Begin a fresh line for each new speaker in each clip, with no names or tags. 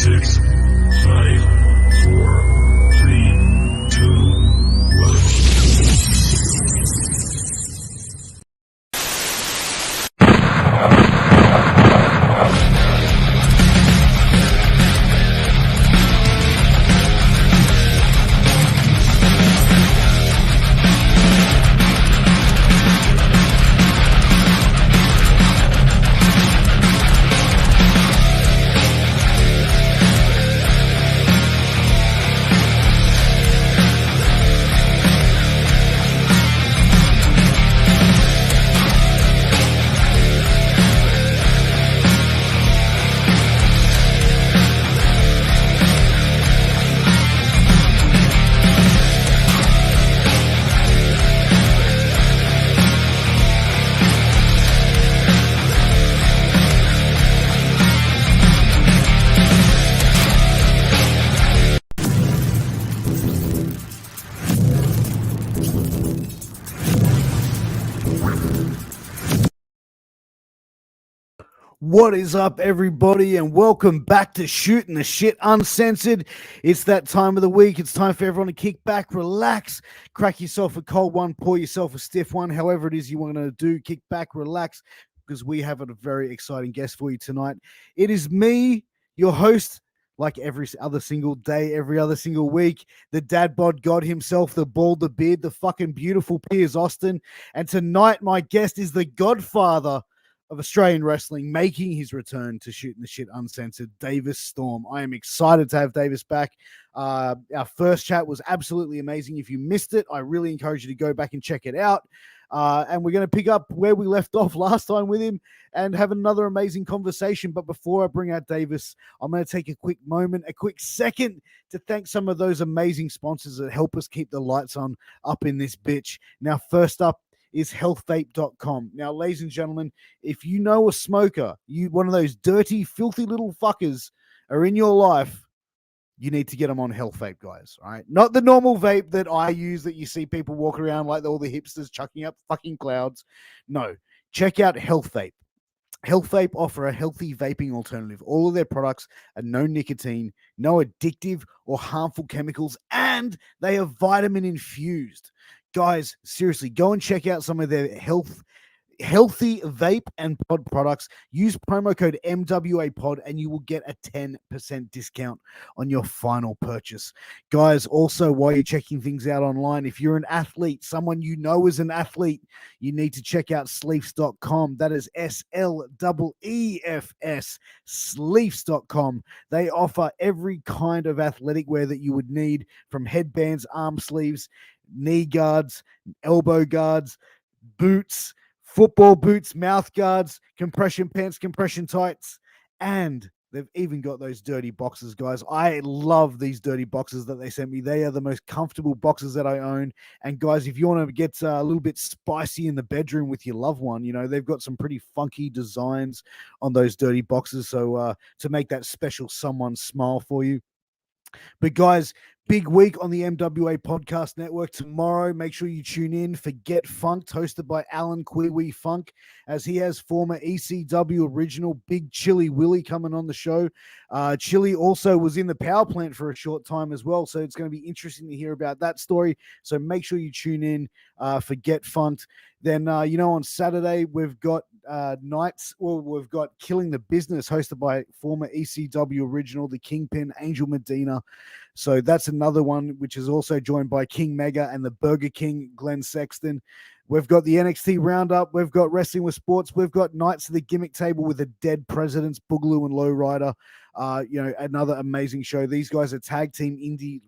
6, 5, 4, 3, 2, 1.
What is up, everybody, and welcome back to Shooting the Shit Uncensored. It's that time of the week. It's time for everyone to kick back, relax, crack yourself a cold one, pour yourself a stiff one, however it is you want to do. Kick back, relax, because we have a very exciting guest for you tonight. It is me, your host, like every other single day, every other single week, the dad bod god himself, the bald, the beard, the fucking beautiful Piers Austin. And tonight, my guest is the Godfather of Australian wrestling, making his return to Shooting the Shit Uncensored, Davis Storm. I am excited to have Davis back. Our first chat was absolutely amazing. If you missed it, I really encourage you to go back and check it out. And we're going to pick up where we left off last time with him and have another amazing conversation. But before I bring out Davis, I'm going to take a quick moment, a quick second to thank some of those amazing sponsors that help us keep the lights on up in this bitch. Now, first up is healthvape.com. Now, ladies and gentlemen, if you know a smoker, one of those dirty, filthy little fuckers are in your life, you need to get them on Health Vape, guys. All right, not the normal vape that I use that you see people walk around like all the hipsters chucking up fucking clouds. No, check out Health Vape. Health Vape offer a healthy vaping alternative. All of their products are no nicotine, no addictive or harmful chemicals, and they are vitamin infused. Guys, seriously, go and check out some of their healthy vape and pod products. Use promo code MWAPOD and you will get a 10% discount on your final purchase. Guys, also, while you're checking things out online, if you're an athlete, someone you know is an athlete, you need to check out sleefs.com. That is SLEEFS, sleefs.com. They offer every kind of athletic wear that you would need, from headbands, arm sleeves, knee guards, elbow guards, boots, football boots, mouth guards, compression pants, compression tights, and they've even got those dirty boxes, guys. I love these dirty boxes that they sent me. They are the most comfortable boxes that I own. And guys, if you want to get a little bit spicy in the bedroom with your loved one, you know, they've got some pretty funky designs on those dirty boxes. So to make that special someone smile for you. But guys, big week on the MWA Podcast Network tomorrow. Make sure you tune in for Get Funked, hosted by Alan Kiwi Funk, as he has former ECW original Big Chili Willie coming on the show. Chili also was in the power plant for a short time as well, so it's going to be interesting to hear about that story. So make sure you tune in for Get Funked. Then, on Saturday, we've got we've got Killing the Business, hosted by former ECW original, the Kingpin, Angel Medina. So that's another one, which is also joined by King Mega and the Burger King, Glenn Sexton. We've got the NXT Roundup. We've got Wrestling with Sports. We've got Knights of the Gimmick Table with the Dead Presidents, Boogaloo and Lowrider. Another amazing show. These guys are tag team indie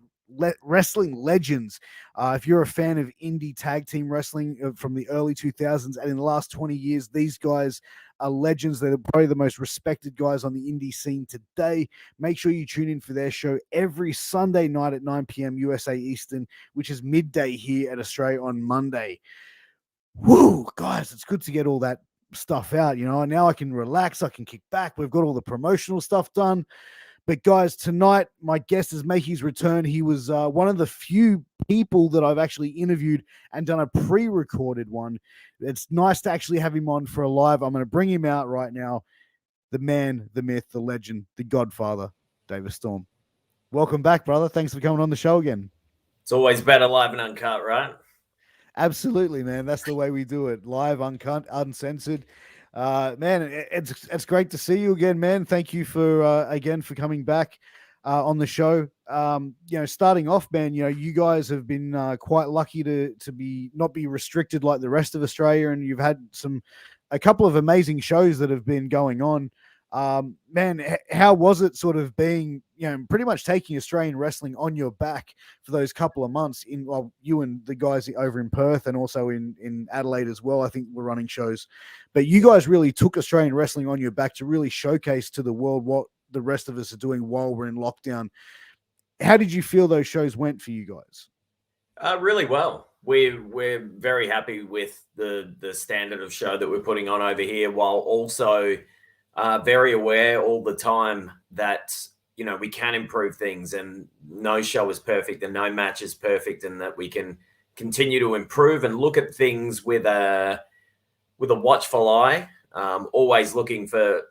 wrestling legends. If you're a fan of indie tag team wrestling from the early 2000s and in the last 20 years, these guys are legends. They're probably the most respected guys on the indie scene today. Make sure you tune in for their show every Sunday night at 9 p.m. USA Eastern, which is midday here at Australia on Monday. Woo, guys, it's good to get all that stuff out, and now I can relax, I can kick back. We've got all the promotional stuff done. But guys, tonight, my guest is making his return. He was one of the few people that I've actually interviewed and done a pre-recorded one. It's nice to actually have him on for a live. I'm going to bring him out right now. The man, the myth, the legend, the Godfather, David Storm. Welcome back, brother. Thanks for coming on the show again.
It's always better live and uncut, right?
Absolutely, man. That's the way we do it. Live, uncut, uncensored. Man, it's great to see you again, man. Thank you for again for coming back on the show. Starting off, man, you guys have been quite lucky to be not be restricted like the rest of Australia, and you've had a couple of amazing shows that have been going on. Man, how was it sort of being, pretty much taking Australian wrestling on your back for those couple of months you and the guys over in Perth and also in Adelaide as well, I think we're running shows, but you guys really took Australian wrestling on your back to really showcase to the world what the rest of us are doing while we're in lockdown. How did you feel those shows went for you guys?
Really well. We're very happy with the standard of show that we're putting on over here, while also very aware all the time that, we can improve things, and no show is perfect and no match is perfect, and that we can continue to improve and look at things with a watchful eye, always looking for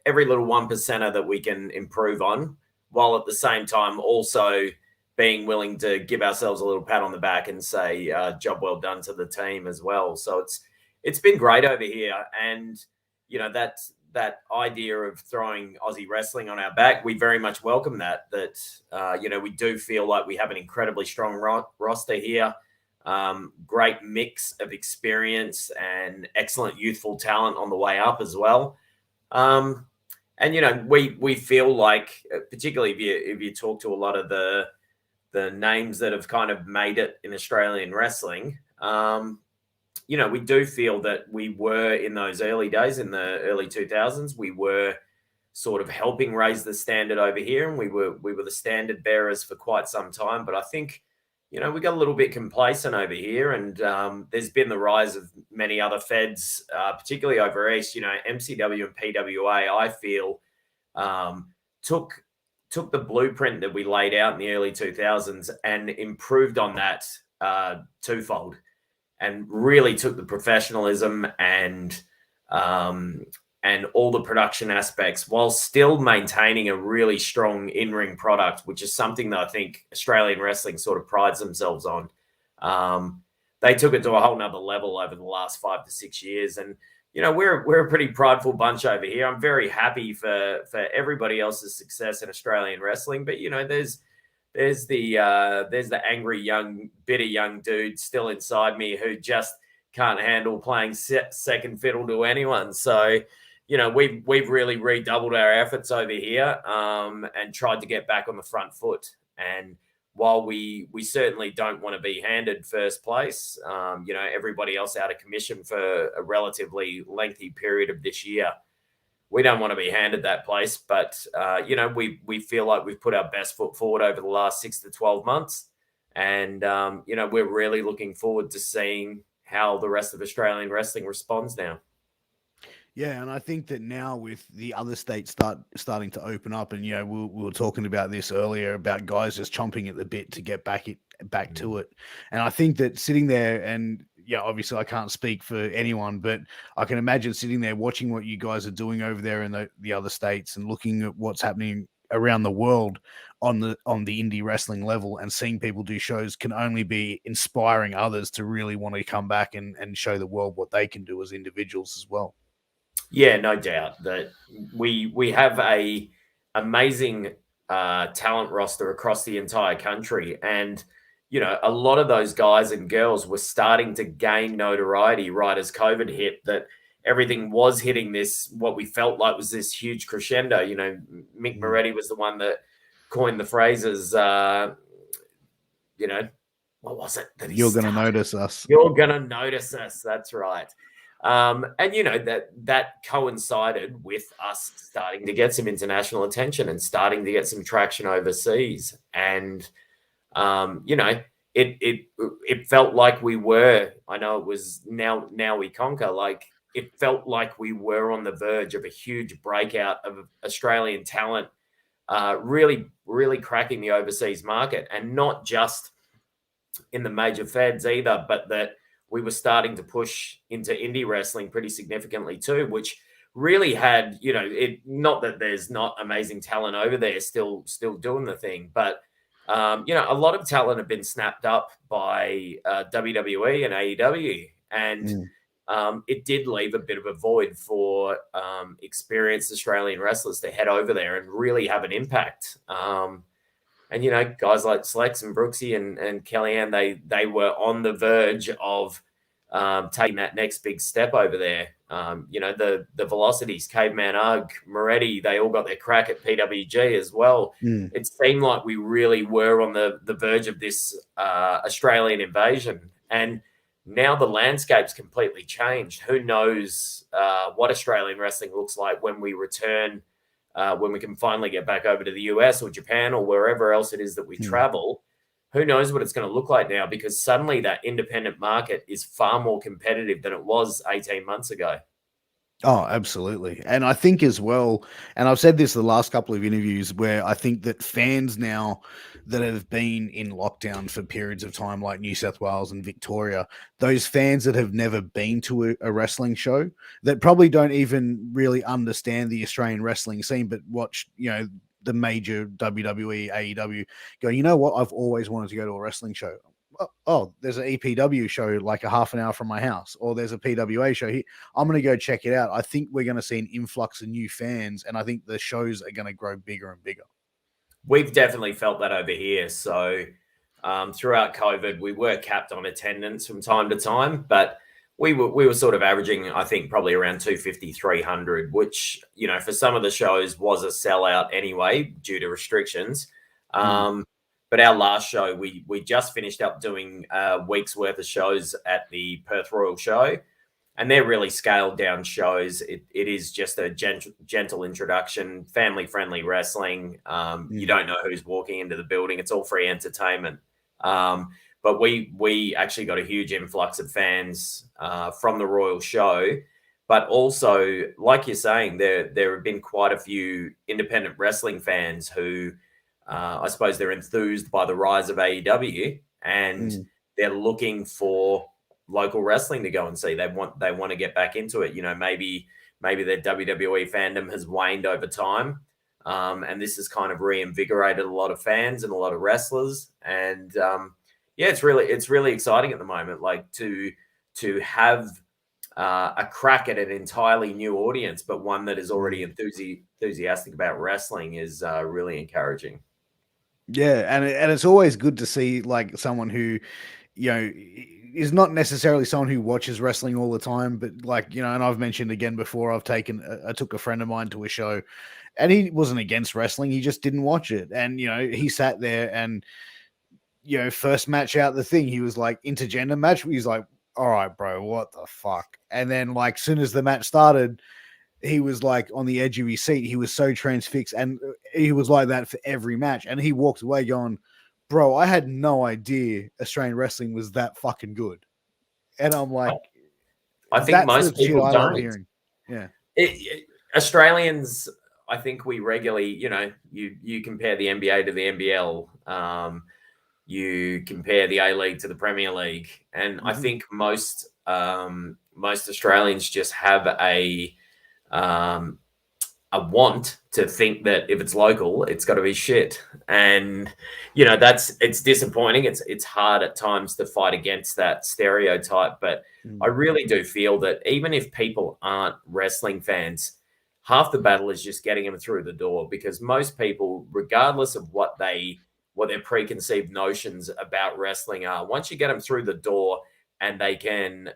every little 1%er that we can improve on, while at the same time also being willing to give ourselves a little pat on the back and say, job well done to the team as well. So it's been great over here. And, that idea of throwing Aussie wrestling on our back, we very much welcome that, we do feel like we have an incredibly strong roster here. Great mix of experience and excellent youthful talent on the way up as well. And, we feel like, particularly if you talk to a lot of the names that have kind of made it in Australian wrestling, we do feel that we were in those early days, in the early 2000s, we were sort of helping raise the standard over here, and we were the standard bearers for quite some time. But I think, we got a little bit complacent over here, and there's been the rise of many other feds, particularly over east. MCW and PWA, I feel, took the blueprint that we laid out in the early 2000s and improved on that twofold, and really took the professionalism and all the production aspects while still maintaining a really strong in-ring product, which is something that I think Australian wrestling sort of prides themselves on. They took it to a whole nother level over the last 5 to 6 years. And, we're a pretty prideful bunch over here. I'm very happy for everybody else's success in Australian wrestling. But, there's the angry, bitter young dude still inside me who just can't handle playing second fiddle to anyone. So, we've really redoubled our efforts over here and tried to get back on the front foot. And while we certainly don't want to be handed first place, everybody else out of commission for a relatively lengthy period of this year, we don't want to be handed that place. But, we feel like we've put our best foot forward over the last 6 to 12 months. And, we're really looking forward to seeing how the rest of Australian wrestling responds now.
Yeah, and I think that now with the other states starting to open up, and we were talking about this earlier about guys just chomping at the bit to get back to it, and I think that sitting there, and obviously I can't speak for anyone, but I can imagine sitting there watching what you guys are doing over there in the other states and looking at what's happening around the world on the indie wrestling level, and seeing people do shows can only be inspiring others to really want to come back and show the world what they can do as individuals as well.
Yeah, no doubt that we have a amazing talent roster across the entire country. And, a lot of those guys and girls were starting to gain notoriety right as COVID hit, that everything was hitting this, what we felt like was this huge crescendo. Mick Moretti was the one that coined the phrases, what was it?
You're going to notice us.
You're going to notice us. That's right. And that coincided with us starting to get some international attention and starting to get some traction overseas. And, it felt like we were, I know it was now we conquer, like it felt like we were on the verge of a huge breakout of Australian talent, really, really cracking the overseas market, and not just in the major feds either, but that we were starting to push into indie wrestling pretty significantly too, which really had, it, not that there's not amazing talent over there still doing the thing, but a lot of talent have been snapped up by WWE and AEW, and it did leave a bit of a void for experienced Australian wrestlers to head over there and really have an impact. And guys like Slex and Brooksy and Kellyanne, they were on the verge of taking that next big step over there. The Velocities, Caveman Ugg, Moretti, they all got their crack at PWG as well. It seemed like we really were on the verge of this Australian invasion. And now the landscape's completely changed. Who knows what Australian wrestling looks like when we return, when we can finally get back over to the US or Japan or wherever else it is that we travel. Who knows what it's going to look like now, because suddenly that independent market is far more competitive than it was 18 months ago.
Oh, absolutely. And I think as well, and I've said this the last couple of interviews, where I think that fans now that have been in lockdown for periods of time, like New South Wales and Victoria, those fans that have never been to a wrestling show, that probably don't even really understand the Australian wrestling scene, but watch, the major WWE, AEW, go, you know what? I've always wanted to go to a wrestling show. Oh, there's an EPW show like a half an hour from my house, or there's a PWA show here. I'm going to go check it out. I think we're going to see an influx of new fans, and I think the shows are going to grow bigger and bigger.
We've definitely felt that over here. So throughout COVID, we were capped on attendance from time to time, but we were sort of averaging, I think, probably around 250, 300, which, for some of the shows was a sellout anyway due to restrictions. But our last show, we just finished up doing a week's worth of shows at the Perth Royal Show, and they're really scaled down shows. It is just a gentle introduction, family-friendly wrestling. You don't know who's walking into the building. It's all free entertainment. But we actually got a huge influx of fans from the Royal Show. But also, like you're saying, there have been quite a few independent wrestling fans who, I suppose, they're enthused by the rise of AEW, and they're looking for local wrestling to go and see. They want to get back into it. Maybe their WWE fandom has waned over time, and this has kind of reinvigorated a lot of fans and a lot of wrestlers. And it's really exciting at the moment. Like to have a crack at an entirely new audience, but one that is already enthusiastic about wrestling is really encouraging.
Yeah, and it's always good to see like someone who, is not necessarily someone who watches wrestling all the time, but like, and I've mentioned again before, I took a friend of mine to a show, and he wasn't against wrestling, he just didn't watch it. And he sat there and first match out the thing, he was like, intergender match. He's like, all right, bro, what the fuck? And then like soon as the match started, he was like on the edge of his seat. He was so transfixed, and he was like that for every match. And he walked away going, bro, I had no idea Australian wrestling was that fucking good. And I'm like,
I think most people don't.
love hearing. Yeah.
Australians, I think we regularly, you compare the NBA to the NBL, you compare the A-League to the Premier League. And I think most Australians just have a want to think that if it's local, it's got to be shit. And, it's disappointing. It's hard at times to fight against that stereotype, but I really do feel that even if people aren't wrestling fans, half the battle is just getting them through the door, because most people, regardless of what their preconceived notions about wrestling are, once you get them through the door and they can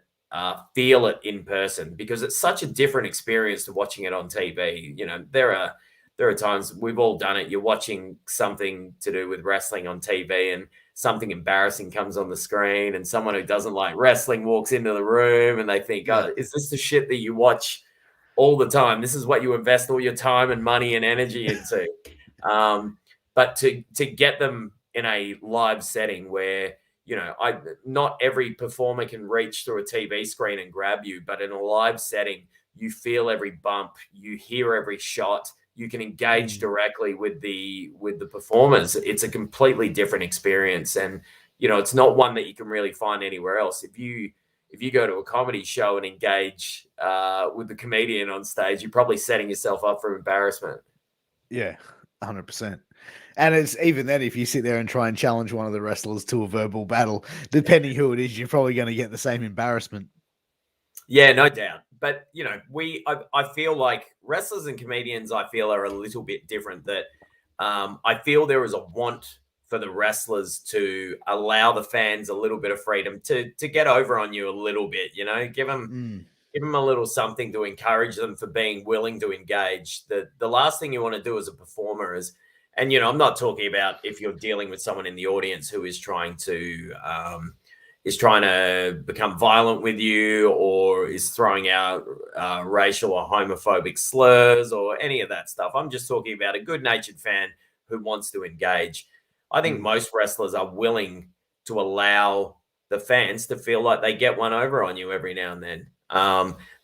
feel it in person, because it's such a different experience to watching it on TV. There are times, we've all done it. You're watching something to do with wrestling on TV, and something embarrassing comes on the screen, and someone who doesn't like wrestling walks into the room, and they think, oh, is this the shit that you watch all the time? This is what you invest all your time and money and energy into. But to get them in a live setting where, not every performer can reach through a TV screen and grab you, but in a live setting, you feel every bump, you hear every shot, you can engage directly with the performers. It's a completely different experience, and it's not one that you can really find anywhere else. If if you go to a comedy show and engage with the comedian on stage, you're probably setting yourself up for embarrassment.
Yeah, 100%. And it's even then, if you sit there and try and challenge one of the wrestlers to a verbal battle, depending who it is, you're probably going to get the same embarrassment.
Yeah, no doubt. But, you know, I feel like wrestlers and comedians, I feel, are a little bit different. That I feel there is a want for the wrestlers to allow the fans a little bit of freedom to get over on you a little bit, you know, give them a little something to encourage them for being willing to engage. The last thing you want to do as a performer is, and, you know, I'm not talking about if you're dealing with someone in the audience who is trying to become violent with you, or is throwing out racial or homophobic slurs or any of that stuff. I'm just talking about a good-natured fan who wants to engage. I think most wrestlers are willing to allow the fans to feel like they get one over on you every now and then.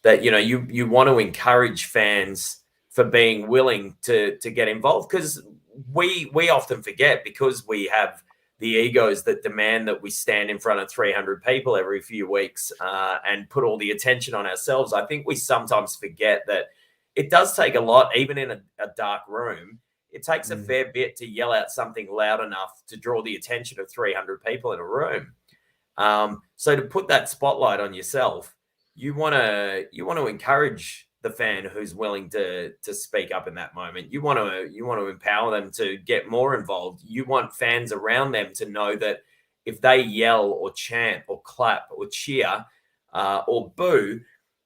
That, you know, you want to encourage fans for being willing to get involved, because we often forget, because we have the egos that demand that we stand in front of 300 people every few weeks and put all the attention on ourselves. I think we sometimes forget that it does take a lot, even in a dark room. It takes a fair bit to yell out something loud enough to draw the attention of 300 people in a room. So to put that spotlight on yourself, you want to encourage the fan who's willing to speak up in that moment. You want to empower them to get more involved. You want fans around them to know that if they yell or chant or clap or cheer or boo,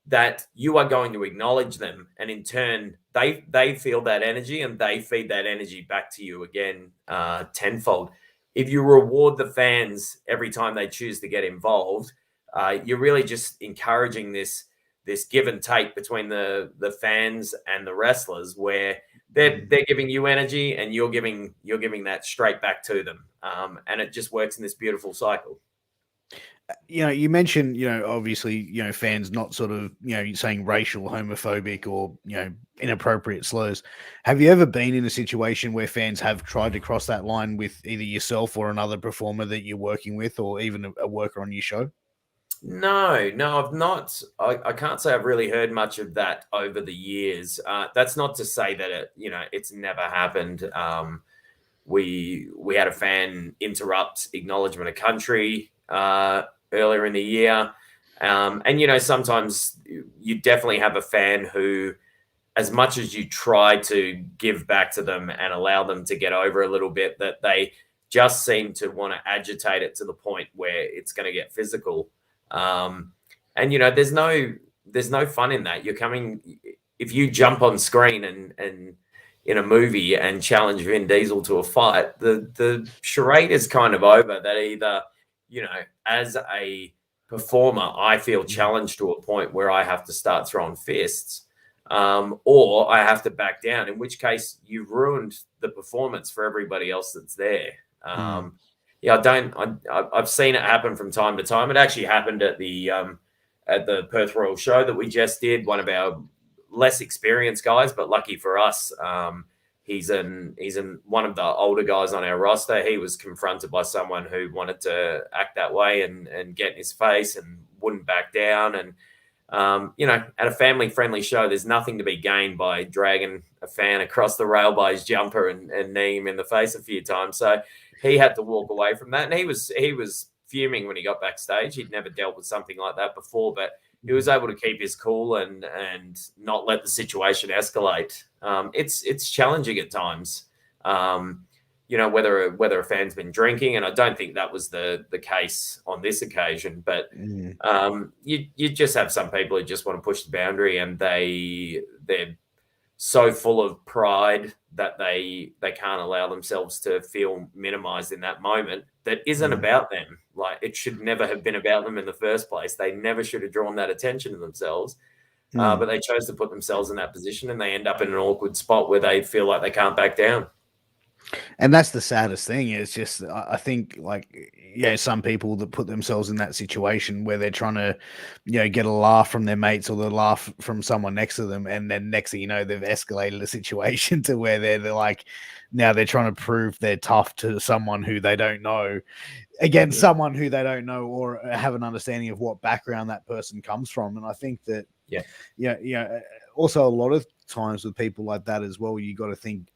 that you are going to acknowledge them, and in turn they feel that energy and they feed that energy back to you again tenfold. If you reward the fans every time they choose to get involved, you're really just encouraging this give and take between the fans and the wrestlers, where they're giving you energy and you're giving that straight back to them, and it just works in this beautiful cycle.
You know, you mentioned, you know, obviously, you know, fans not sort of, you know, saying racial, homophobic, or, you know, inappropriate slurs. Have you ever been in a situation where fans have tried to cross that line with either yourself or another performer that you're working with, or even a worker on your show? No,
I've not. I can't say I've really heard much of that over the years. That's not to say that it's never happened. We had a fan interrupt acknowledgement of country earlier in the year, and sometimes you definitely have a fan who, as much as you try to give back to them and allow them to get over a little bit, that they just seem to want to agitate it to the point where it's going to get physical. And there's no fun in that. If you jump on screen and in a movie and challenge Vin Diesel to a fight, the charade is kind of over. That either, as a performer, I feel challenged to a point where I have to start throwing fists, or I have to back down, in which case you've ruined the performance for everybody else that's there. I've seen it happen from time to time. It actually happened at the Perth Royal show that we just did. One of our less experienced guys, but lucky for us, he's one of the older guys on our roster. He was confronted by someone who wanted to act that way and get in his face and wouldn't back down. And at a family-friendly show, there's nothing to be gained by dragging a fan across the rail by his jumper and kneeing him in the face a few times. So he had to walk away from that, and he was fuming when he got backstage. He'd never dealt with something like that before, but he was able to keep his cool and not let the situation escalate. It's challenging at times, whether a fan's been drinking, and I don't think that was the case on this occasion. But you just have some people who just want to push the boundary, and they're so full of pride that they can't allow themselves to feel minimized in that moment. That isn't about them. Like, it should never have been about them in the first place. They never should have drawn that attention to themselves. But they chose to put themselves in that position, and they end up in an awkward spot where they feel like they can't back down.
And that's the saddest thing. It's just, I think, like, some people that put themselves in that situation where they're trying to, get a laugh from their mates or the laugh from someone next to them. And then next thing you know, they've escalated the situation to where they're like, now they're trying to prove they're tough to someone who they don't know, against someone who they don't know or have an understanding of what background that person comes from. And I think that, also a lot of times with people like that as well, you got to think,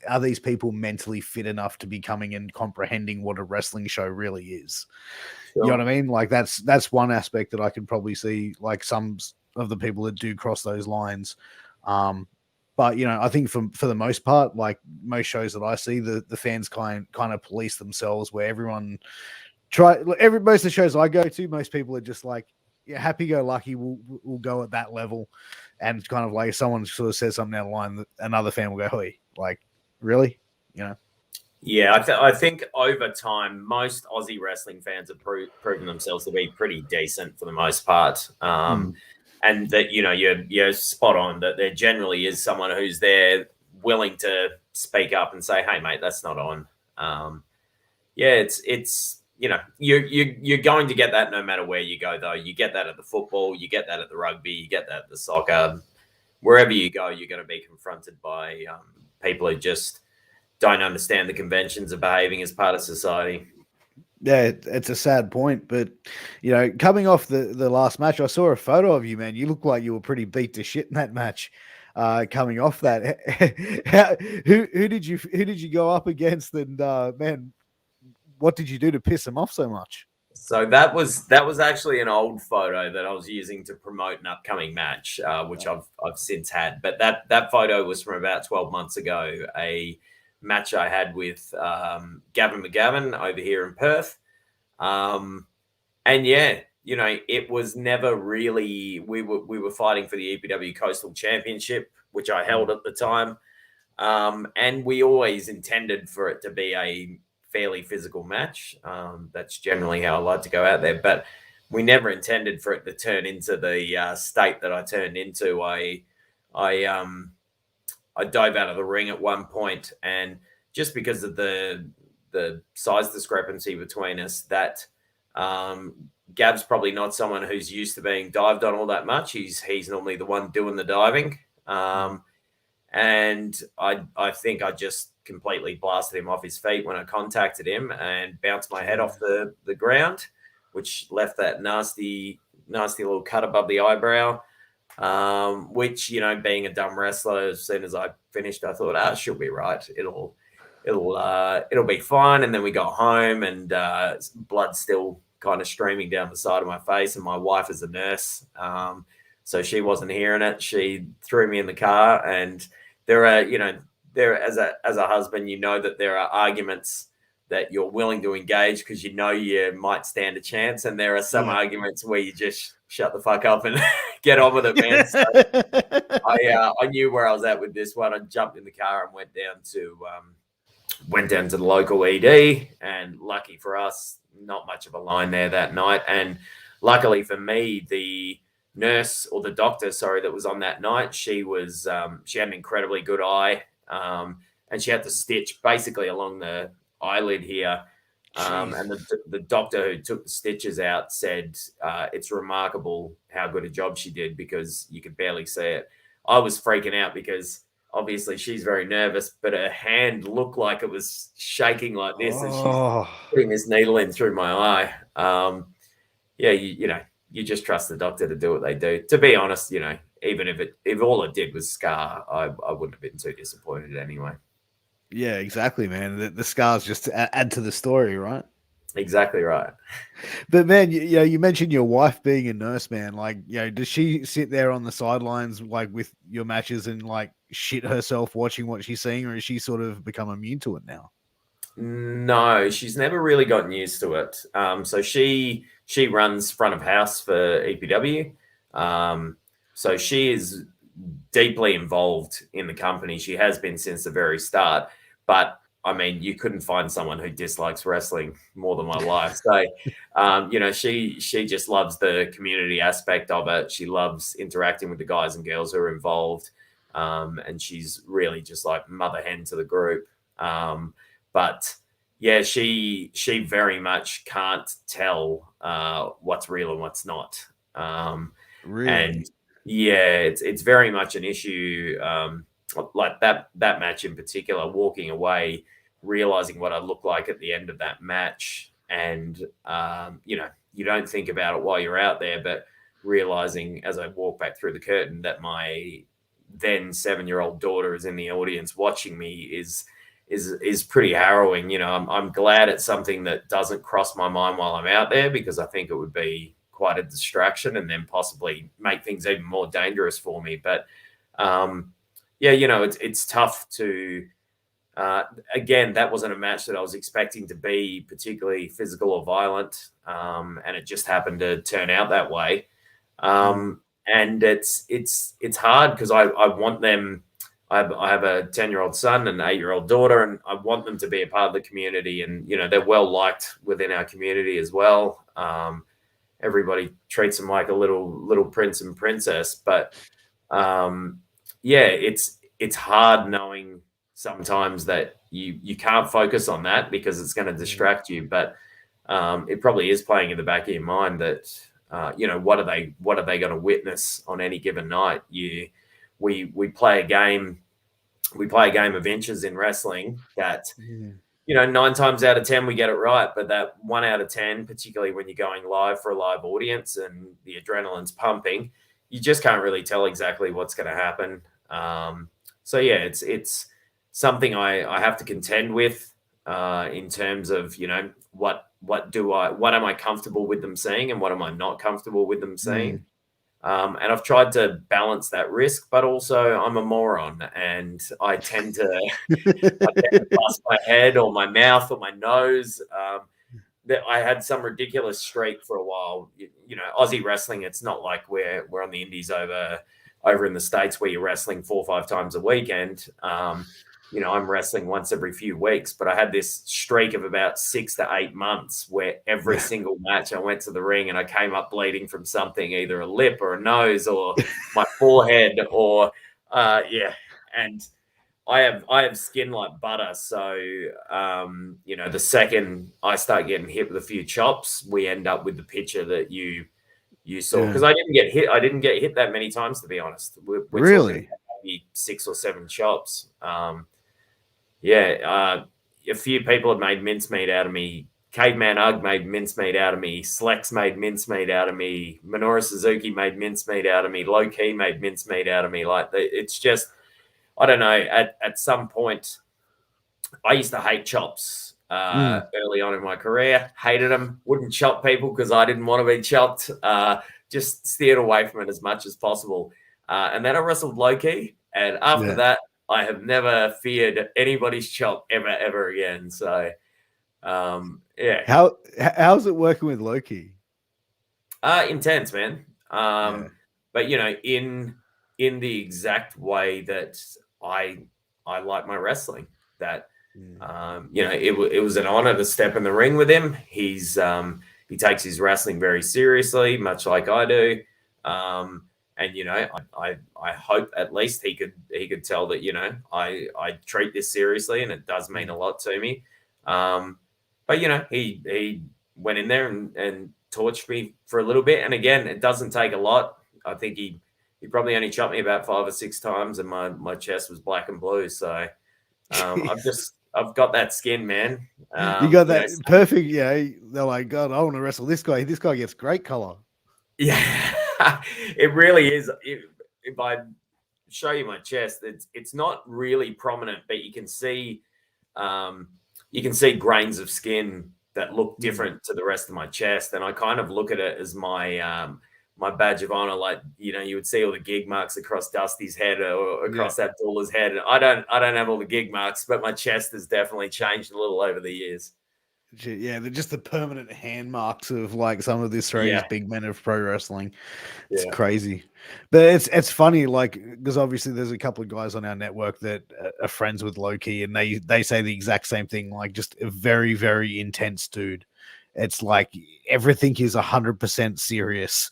are these people mentally fit enough to be coming and comprehending what a wrestling show really is? Sure. You know what I mean? Like that's one aspect that I can probably see, like some of the people that do cross those lines. But I think for the most part, like most shows that I see, the fans kind of police themselves, where everyone most of the shows I go to, most people are just like, happy go lucky, we'll go at that level. And kind of like someone sort of says something down the line, that another fan will go, hey, like, really?
Yeah, I think over time, most Aussie wrestling fans have proven themselves to be pretty decent for the most part. And that, you're spot on that there generally is someone who's there willing to speak up and say, hey, mate, that's not on. It's you're going to get that no matter where you go, though. You get that at the football, you get that at the rugby, you get that at the soccer. Wherever you go, you're going to be confronted by people who just don't understand the conventions of behaving as part of society.
Yeah, it's a sad point, but coming off the last match, I saw a photo of you, man. You look like you were pretty beat to shit in that match. Coming off that, who did you go up against, and man, what did you do to piss him off so much?
So that was actually an old photo that I was using to promote an upcoming match, which I've since had. But that photo was from about 12 months ago, a match I had with Gavin McGavin over here in Perth. And it was never really, we were fighting for the EPW Coastal Championship, which I held at the time. And we always intended for it to be a fairly physical match. That's generally how I like to go out there, but we never intended for it to turn into the state that I turned into. I dove out of the ring at one point, and just because of the size discrepancy between us, that Gab's probably not someone who's used to being dived on all that much. He's normally the one doing the diving. And I think I just completely blasted him off his feet when I contacted him and bounced my head off the ground, which left that nasty little cut above the eyebrow. Which, being a dumb wrestler, as soon as I finished, I thought, she'll be right. It'll be fine. And then we got home, and blood still kind of streaming down the side of my face. And my wife is a nurse, so she wasn't hearing it. She threw me in the car, and there are, as a husband, that there are arguments that you're willing to engage because you might stand a chance, and there are some arguments where you just shut the fuck up and get on with it, man. So I knew where I was at with this one. I jumped in the car and went down to the local ED, and lucky for us, not much of a line there that night. And luckily for me, the nurse, or the doctor, sorry, that was on that night, she had an incredibly good eye, and she had the stitch basically along the eyelid here. And the doctor who took the stitches out said it's remarkable how good a job she did, because you could barely see it. I was freaking out because obviously she's very nervous, but her hand looked like it was shaking like this, and she's putting this needle in through my eye. You just trust the doctor to do what they do. To be honest, even if all it did was scar, I wouldn't have been too disappointed anyway.
Yeah, exactly, man. The scars just add to the story, right?
Exactly right.
But man, you mentioned your wife being a nurse, man. Like, does she sit there on the sidelines, like with your matches, and like shit herself watching what she's seeing, or has she sort of become immune to it now?
No, she's never really gotten used to it. So she runs front of house for EPW. So she is deeply involved in the company. She has been since the very start. But I mean, you couldn't find someone who dislikes wrestling more than my wife. So, she just loves the community aspect of it. She loves interacting with the guys and girls who are involved. And she's really just like mother hen to the group. But yeah, she very much can't tell what's real and what's not.
Really?
And yeah, it's very much an issue. Like that match in particular, walking away, realizing what I look like at the end of that match, and you don't think about it while you're out there, but realizing as I walk back through the curtain that my then 7-year-old daughter is in the audience watching me is pretty harrowing. I'm glad it's something that doesn't cross my mind while I'm out there, because I think it would be quite a distraction and then possibly make things even more dangerous for me. But it's tough to. Again, that wasn't a match that I was expecting to be particularly physical or violent, and it just happened to turn out that way. And it's hard because I want them. I have a 10-year-old son and an 8-year-old daughter, and I want them to be a part of the community. And they're well liked within our community as well. Everybody treats them like a little prince and princess, but it's hard knowing sometimes that you can't focus on that because it's going to distract you. But it probably is playing in the back of your mind that what are they going to witness on any given night? We play a game of inches in wrestling that 9 times out of 10 we get it right, but that 1 out of 10, particularly when you're going live for a live audience and the adrenaline's pumping, you just can't really tell exactly what's going to happen. It's something I have to contend with in terms of what am I comfortable with them seeing and what am I not comfortable with them seeing. And I've tried to balance that risk, but also I'm a moron and I tend to bust my head or my mouth or my nose. That I had some ridiculous streak for a while. Aussie wrestling, it's not like we're on the indies over in the States where you're wrestling 4 or 5 times a weekend. I'm wrestling once every few weeks, but I had this streak of about 6 to 8 months where every single match I went to the ring and I came up bleeding from something, either a lip or a nose or my forehead or and I have skin like butter. So, the second I start getting hit with a few chops, we end up with the picture that you saw. Because I didn't get hit that many times, to be honest. We're
really?
talking maybe 6 or 7 chops. A few people have made mincemeat out of me. Caveman Ugg made mincemeat out of me. Slex made mincemeat out of me. Minoru Suzuki made mincemeat out of me. Loki made mincemeat out of me. Like, it's just, I don't know. At some point, I used to hate chops early on in my career. Hated them. Wouldn't chop people because I didn't want to be chopped. Just steered away from it as much as possible. And then I wrestled Loki. And after that, I have never feared anybody's chop ever again. So,
How's it working with Loki?
Intense, man. But in the exact way that I like my wrestling, that it was an honor to step in the ring with him. He takes his wrestling very seriously, much like I do. And I hope at least he could tell that I treat this seriously and it does mean a lot to me. But he went in there and torched me for a little bit. And again, it doesn't take a lot. I think he probably only chopped me about 5 or 6 times, and my chest was black and blue. So I've got that skin, man.
You got that perfect. Yeah, they're like, God, I want to wrestle this guy. This guy gets great color.
Yeah. It really is. If I show you my chest, it's not really prominent, but you can see grains of skin that look different to the rest of my chest, and I kind of look at it as my my badge of honor. Like you would see all the gig marks across Dusty's head or across Abdullah's head. I don't have all the gig marks, but my chest has definitely changed a little over the years.
Yeah, they're just the permanent hand marks of like some of the Australia's big men of pro wrestling. It's crazy, but it's funny, like, because obviously there's a couple of guys on our network that are friends with Loki, and they say the exact same thing. Like, just a very, very intense dude. It's like everything is 100% serious.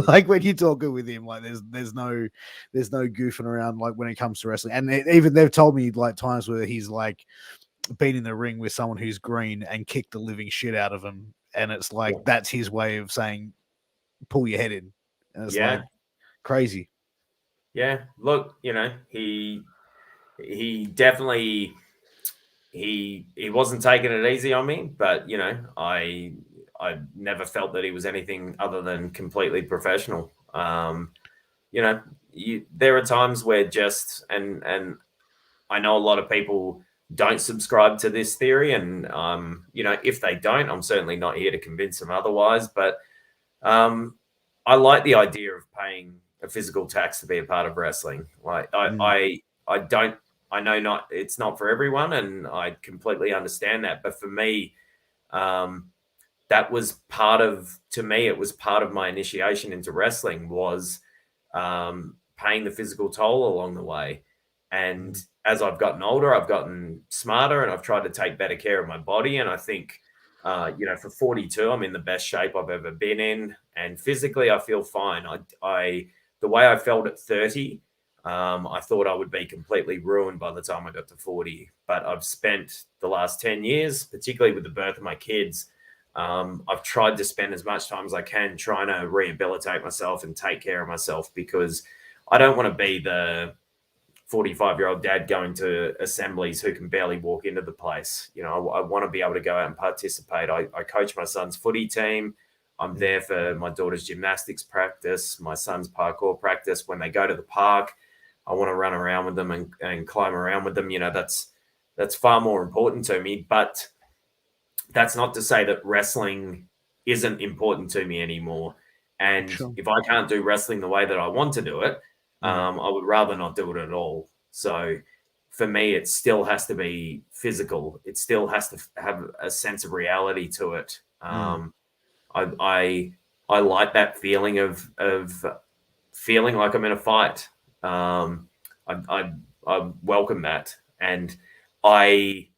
Like when you're talking with him, like there's no goofing around. Like when it comes to wrestling, and even they've told me like times where he's like, been in the ring with someone who's green and kicked the living shit out of him, and it's like that's his way of saying pull your head in, and it's like crazy.
Yeah, look, he definitely he wasn't taking it easy on me, but I never felt that he was anything other than completely professional. There are times where just and I know a lot of people don't subscribe to this theory, and if they don't, I'm certainly not here to convince them otherwise. But I like the idea of paying a physical tax to be a part of wrestling. Like I know it's not for everyone, and I completely understand that. But for me, that was it was part of my initiation into wrestling was paying the physical toll along the way. And as I've gotten older, I've gotten smarter, and I've tried to take better care of my body. And I think, for 42, I'm in the best shape I've ever been in, and physically, I feel fine. The way I felt at 30, I thought I would be completely ruined by the time I got to 40. But I've spent the last 10 years, particularly with the birth of my kids, I've tried to spend as much time as I can trying to rehabilitate myself and take care of myself, because I don't want to be the 45-year-old dad going to assemblies who can barely walk into the place. I want to be able to go out and participate. I coach my son's footy team. I'm there for my daughter's gymnastics practice, my son's parkour practice. When they go to the park, I want to run around with them and climb around with them. That's far more important to me. But that's not to say that wrestling isn't important to me anymore. And if I can't do wrestling the way that I want to do it, I would rather not do it at all. So for me, it still has to be physical. It still has to have a sense of reality to it. I like that feeling of feeling like I'm in a fight. I welcome that, and I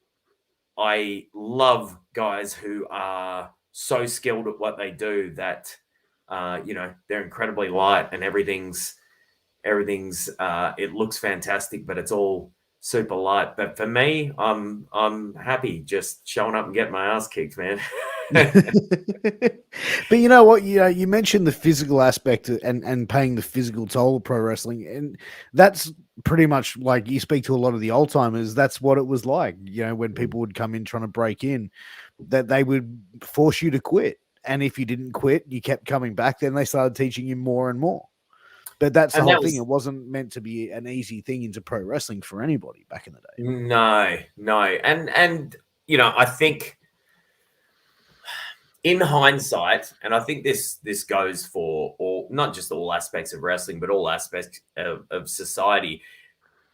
love guys who are so skilled at what they do that they're incredibly light, and everything's it looks fantastic, but it's all super light. But for me, I'm happy just showing up and getting my ass kicked, man.
But you know what? You mentioned the physical aspect and paying the physical toll of pro wrestling, and that's pretty much like you speak to a lot of the old timers. That's what it was like. When people would come in trying to break in, that they would force you to quit, and if you didn't quit, you kept coming back. Then they started teaching you more and more. But that's the whole thing. It wasn't meant to be an easy thing into pro wrestling for anybody back in the day.
No. And I think in hindsight, and I think this goes for not just all aspects of wrestling, but all aspects of society.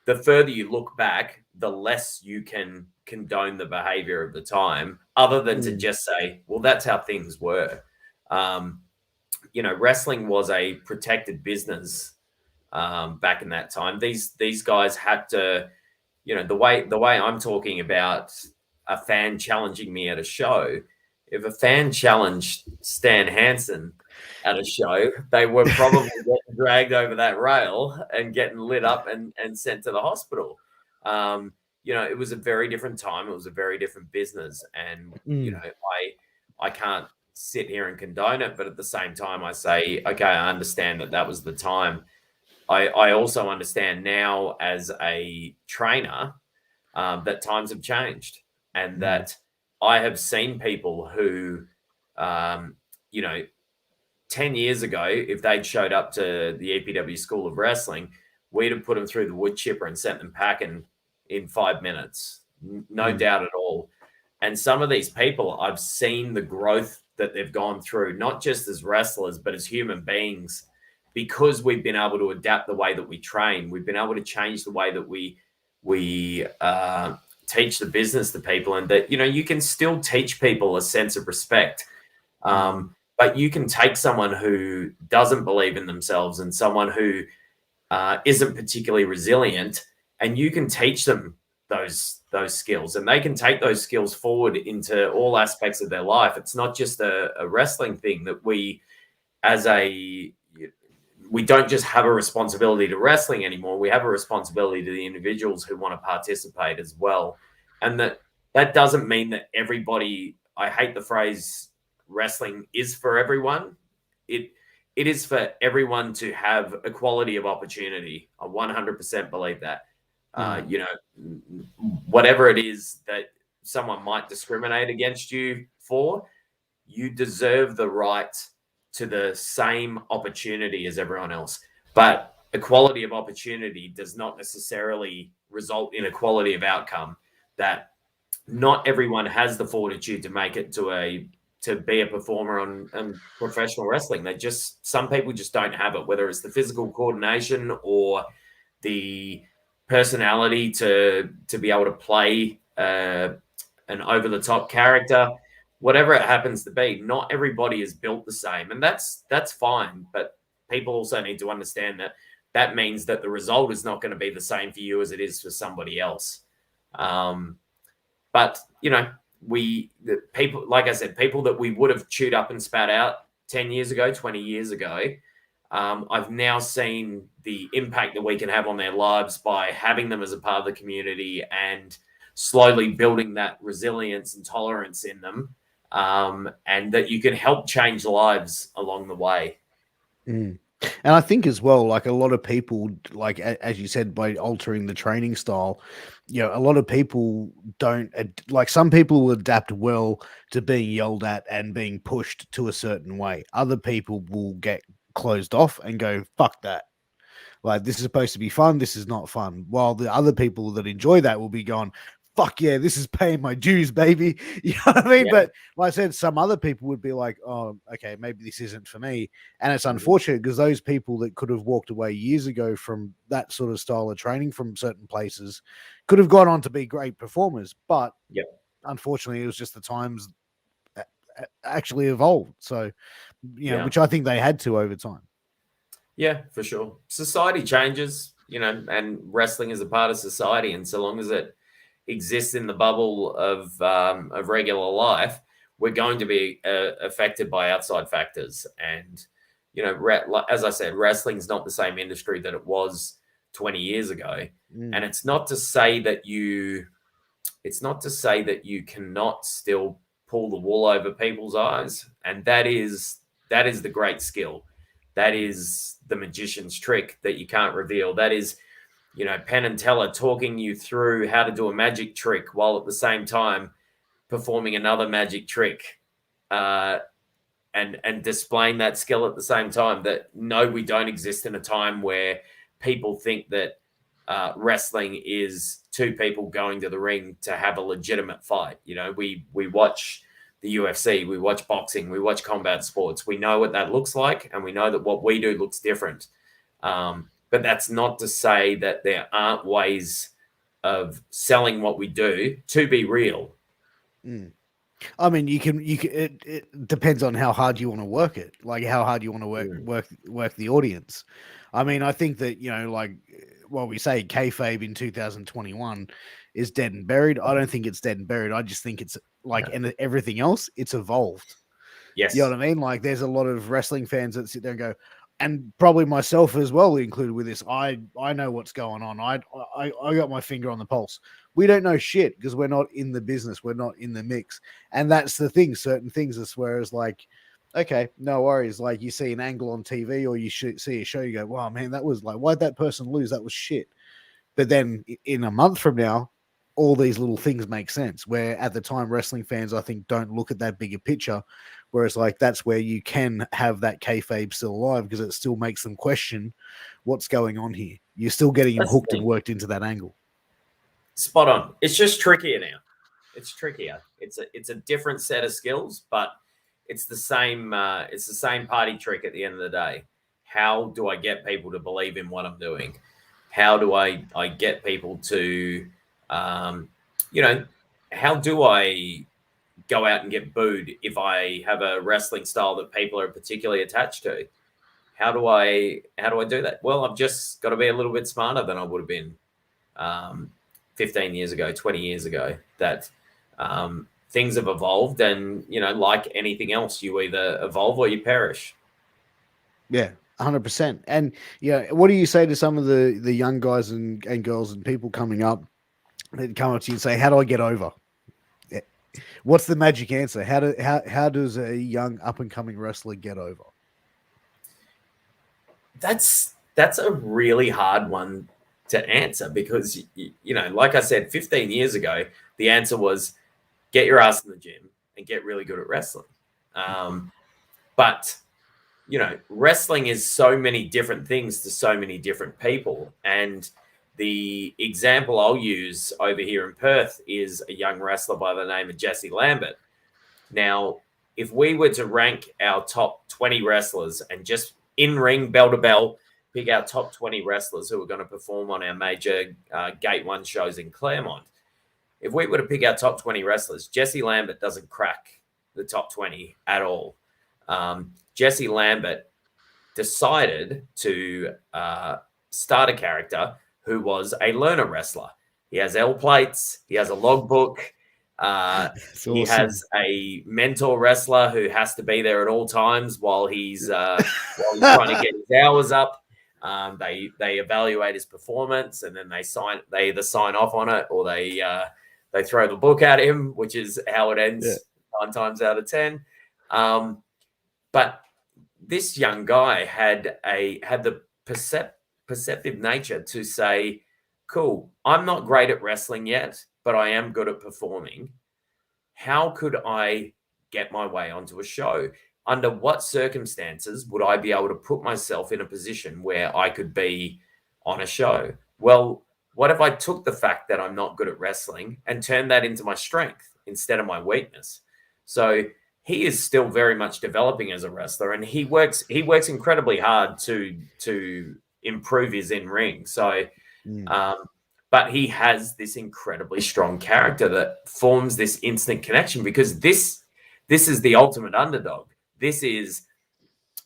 The further you look back, the less you can condone the behavior of the time, other than to just say, well, that's how things were. Wrestling was a protected business back in that time. These guys had to, the way I'm talking about a fan challenging me at a show. If a fan challenged Stan Hansen at a show, they were probably getting dragged over that rail and getting lit up and sent to the hospital. It was a very different time. It was a very different business, and I can't sit here and condone it, but at the same time, I say, okay, I understand that was the time. I also understand now as a trainer that times have changed, and that I have seen people who, 10 years ago, if they'd showed up to the EPW School of Wrestling, we'd have put them through the wood chipper and sent them packing in 5 minutes. No doubt at all. And some of these people, I've seen the growth that they've gone through, not just as wrestlers, but as human beings, because we've been able to adapt the way that we train. We've been able to change the way that we teach the business to people, and that, you can still teach people a sense of respect. But you can take someone who doesn't believe in themselves and someone who isn't particularly resilient, and you can teach them those skills, and they can take those skills forward into all aspects of their life. It's not just a wrestling thing that we don't just have a responsibility to wrestling anymore. We have a responsibility to the individuals who want to participate as well. And that that doesn't mean that everybody, I hate the phrase wrestling is for everyone. It is for everyone to have equality of opportunity. I 100% believe that. You know, whatever it is that someone might discriminate against you for, you deserve the right to the same opportunity as everyone else. But equality of opportunity does not necessarily result in equality of outcome. That not everyone has the fortitude to make it to be a performer on professional wrestling. Some people just don't have it, whether it's the physical coordination or the personality to be able to play an over the top character, whatever it happens to be. Not everybody is built the same, and that's fine. But people also need to understand that means that the result is not going to be the same for you as it is for somebody else. But you know, people, like I said, people that we would have chewed up and spat out 10 years ago, 20 years ago, I've now seen the impact that we can have on their lives by having them as a part of the community and slowly building that resilience and tolerance in them, and that you can help change lives along the way.
And I think as well, like a lot of people, like as you said, by altering the training style, you know, a lot of people don't like. Some people will adapt well to being yelled at and being pushed to a certain way. Other people will get closed off and go, fuck that. Like, this is supposed to be fun. This is not fun. While the other people that enjoy that will be going, fuck yeah, this is paying my dues, baby. You know what I mean?
Yeah.
But like I said, some other people would be like, oh, okay, maybe this isn't for me. And it's unfortunate because those people that could have walked away years ago from that sort of style of training from certain places could have gone on to be great performers. But unfortunately, it was just the times actually evolved. So, you know, which I think they had to over time.
Yeah, for sure. Society changes, you know, and wrestling is a part of society. And so long as it exists in the bubble of regular life, we're going to be affected by outside factors. And, you know, as I said, wrestling's not the same industry that it was 20 years ago. And it's not to say that you cannot still pull the wool over people's eyes. And that is the great skill. That is the magician's trick that you can't reveal. That is, you know, Penn and Teller talking you through how to do a magic trick while at the same time performing another magic trick, and displaying that skill at the same time. That no, we don't exist in a time where people think that wrestling is two people going to the ring to have a legitimate fight. You know, we watch the UFC, we watch boxing, we watch combat sports. We know what that looks like, and we know that what we do looks different. But that's not to say that there aren't ways of selling what we do to be real.
I mean, it depends on how hard you want to work it, like how hard you want to work the audience. I mean, I think that, you know, like what we say, kayfabe in 2021 is dead and buried. I don't think it's dead and buried. I just think it's like and everything else, it's evolved.
Yes.
You know what I mean? Like there's a lot of wrestling fans that sit there and go, and probably myself as well included with this. I know what's going on. I got my finger on the pulse. We don't know shit because we're not in the business. We're not in the mix. And that's the thing. Certain things is whereas like, okay, no worries. Like you see an angle on TV or you see a show, you go, wow, man, that was like, why'd that person lose? That was shit. But then in a month from now, all these little things make sense. Where at the time, wrestling fans, I think, don't look at that bigger picture. Whereas, like, that's where you can have that kayfabe still alive because it still makes them question what's going on here. You're still getting them hooked and worked into that angle.
Spot on. It's just trickier now. It's trickier. It's a different set of skills, but it's the same. It's the same party trick at the end of the day. How do I get people to believe in what I'm doing? How do I get people to, you know, how do I go out and get booed if I have a wrestling style that people are particularly attached to? How do I do that? Well, I've just got to be a little bit smarter than I would have been 15 years ago, 20 years ago. That things have evolved, and you know, like anything else, you either evolve or you perish.
Yeah, 100%. And yeah, what do you say to some of the young guys and girls and people coming up that come up to you and say, "How do I get over?" What's the magic answer? How does a young up and coming wrestler get over?
That's a really hard one to answer because like I said, 15 years ago, the answer was get your ass in the gym and get really good at wrestling. But wrestling is so many different things to so many different people. And the example I'll use over here in Perth is a young wrestler by the name of Jesse Lambert. Now, if we were to rank our top 20 wrestlers and just in ring, bell to bell, pick our top 20 wrestlers who are going to perform on our major Gate 1 shows in Claremont, if we were to pick our top 20 wrestlers, Jesse Lambert doesn't crack the top 20 at all. Jesse Lambert decided to start a character who was a learner wrestler. He has L plates. He has a logbook. He has a mentor wrestler who has to be there at all times while he's trying to get his hours up. They evaluate his performance and then they either sign off on it or they throw the book at him, which is how it ends 9 times out of 10. But this young guy had the perceptive nature to say, cool, I'm not great at wrestling yet, but I am good at performing. How could I get my way onto a show? Under what circumstances would I be able to put myself in a position where I could be on a show? Well, what if I took the fact that I'm not good at wrestling and turned that into my strength instead of my weakness? So he is still very much developing as a wrestler, and he works incredibly hard to improve his in-ring. So, but he has this incredibly strong character that forms this instant connection because this is the ultimate underdog. This is,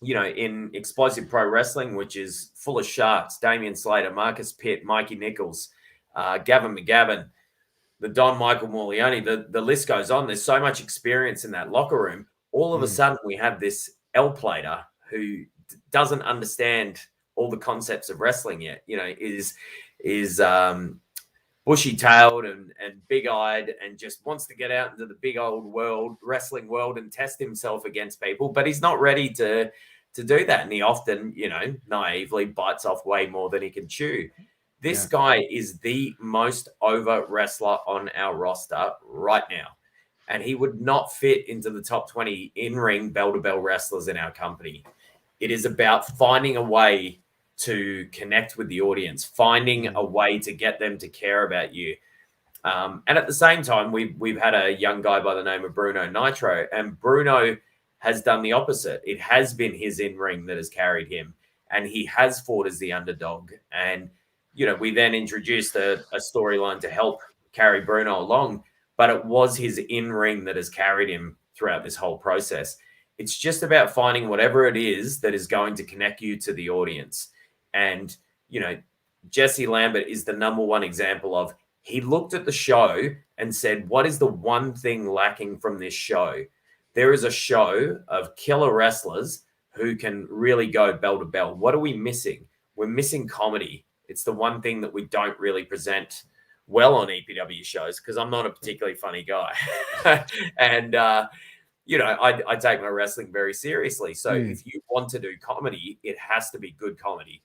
in Explosive Pro Wrestling, which is full of sharks, Damian Slater, Marcus Pitt, Mikey Nicholls, Gavin McGavin, the Don Michael Morleone, the list goes on. There's so much experience in that locker room. All of a sudden, we have this L-plater who doesn't understand all the concepts of wrestling yet. Is bushy-tailed and big-eyed and just wants to get out into the big old wrestling world and test himself against people. But he's not ready to do that. And he often, naively bites off way more than he can chew. This guy is the most over wrestler on our roster right now. And he would not fit into the top 20 in-ring bell-to-bell wrestlers in our company. It is about finding a way to connect with the audience, finding a way to get them to care about you. And at the same time, we've had a young guy by the name of Bruno Nitro, and Bruno has done the opposite. It has been his in-ring that has carried him, and he has fought as the underdog. And we then introduced a storyline to help carry Bruno along, but it was his in-ring that has carried him throughout this whole process. It's just about finding whatever it is that is going to connect you to the audience. And, Jesse Lambert is the number one example of, he looked at the show and said, what is the one thing lacking from this show? There is a show of killer wrestlers who can really go bell to bell. What are we missing? We're missing comedy. It's the one thing that we don't really present well on EPW shows because I'm not a particularly funny guy. And, I take my wrestling very seriously. So if you want to do comedy, it has to be good comedy.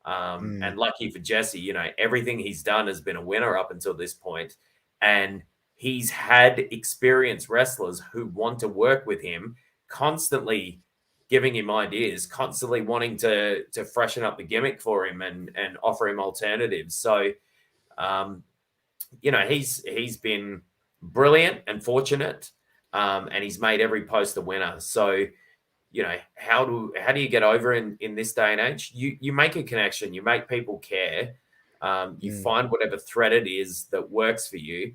And lucky for Jesse, everything he's done has been a winner up until this point. And he's had experienced wrestlers who want to work with him, constantly giving him ideas, constantly wanting to freshen up the gimmick for him and offer him alternatives. So, he's been brilliant and fortunate, and he's made every post a winner. So, how do you get over in this day and age? You make a connection, you make people care, you find whatever thread it is that works for you,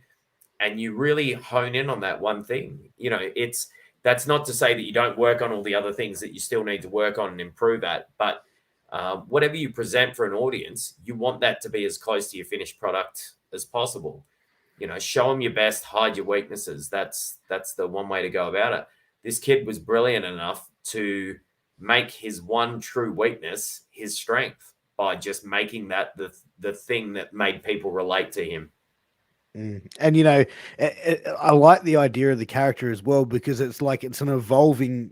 and you really hone in on that one thing. That's not to say that you don't work on all the other things that you still need to work on and improve at, but whatever you present for an audience, you want that to be as close to your finished product as possible. Show them your best, hide your weaknesses. That's the one way to go about it. This kid was brilliant enough to make his one true weakness his strength by just making that the thing that made people relate to him.
And you know, I like the idea of the character as well, because it's like it's an evolving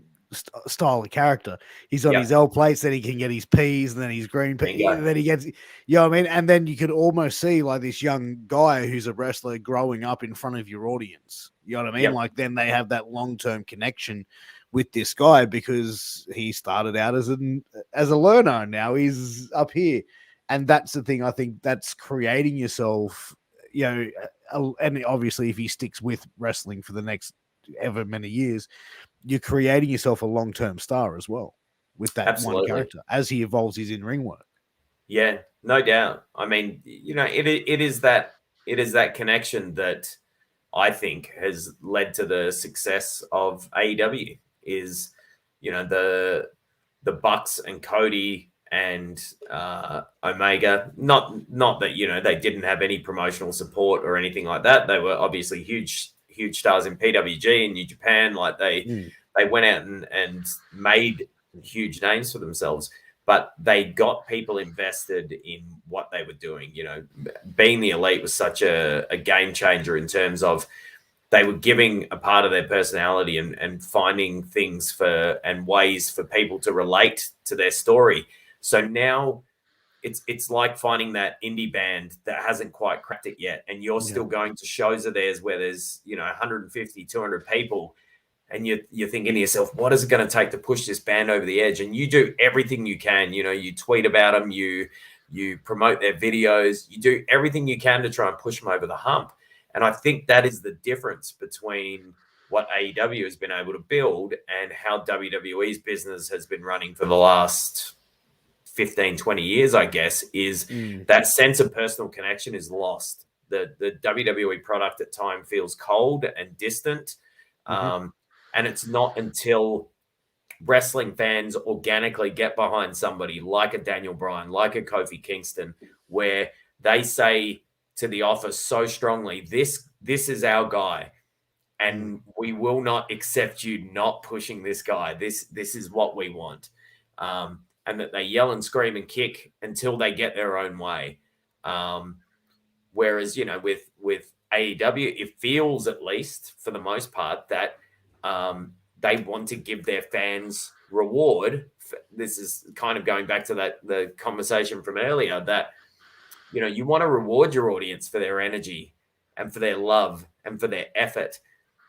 style of character. He's on
Yeah,
his L plates, then he can get his P's, and then his green
there you
P,
go.
then he gets, you know what I mean? And then you could almost see like this young guy who's a wrestler growing up in front of your audience. You know what I mean?
Yep.
Like then they have that long-term connection with this guy because he started out as a learner, and now he's up here. And that's the thing. I think that's creating yourself, you know, and obviously if he sticks with wrestling for the next ever many years, you're creating yourself a long-term star as well with that one
Absolutely.
character as he evolves his in-ring work.
Yeah, no doubt. I mean, you know, it is that connection that I think has led to the success of AEW. Is, you know, the Bucks and Cody and Omega. Not that, you know, they didn't have any promotional support or anything like that. They were obviously huge stars in PWG and New Japan. Like they went out and made huge names for themselves, but they got people invested in what they were doing. You know, being the Elite was such a game changer in terms of they were giving a part of their personality and finding things for and ways for people to relate to their story. So now it's like finding that indie band that hasn't quite cracked it yet, and you're still going to shows of theirs where there's, you know, 150, 200 people, and you're thinking to yourself, what is it going to take to push this band over the edge? And you do everything you can. You know, you tweet about them, you promote their videos, you do everything you can to try and push them over the hump. And I think that is the difference between what AEW has been able to build and how WWE's business has been running for the last 15, 20 years, I guess, is that sense of personal connection is lost. The WWE product at time feels cold and distant. And it's not until wrestling fans organically get behind somebody like a Daniel Bryan, like a Kofi Kingston, where they say to the office so strongly, this is our guy, and we will not accept you not pushing this guy. This is what we want. And that they yell and scream and kick until they get their own way. Whereas, you know, with AEW, it feels, at least for the most part, that they want to give their fans reward. This is kind of going back to the conversation from earlier, that, you know, you want to reward your audience for their energy and for their love and for their effort.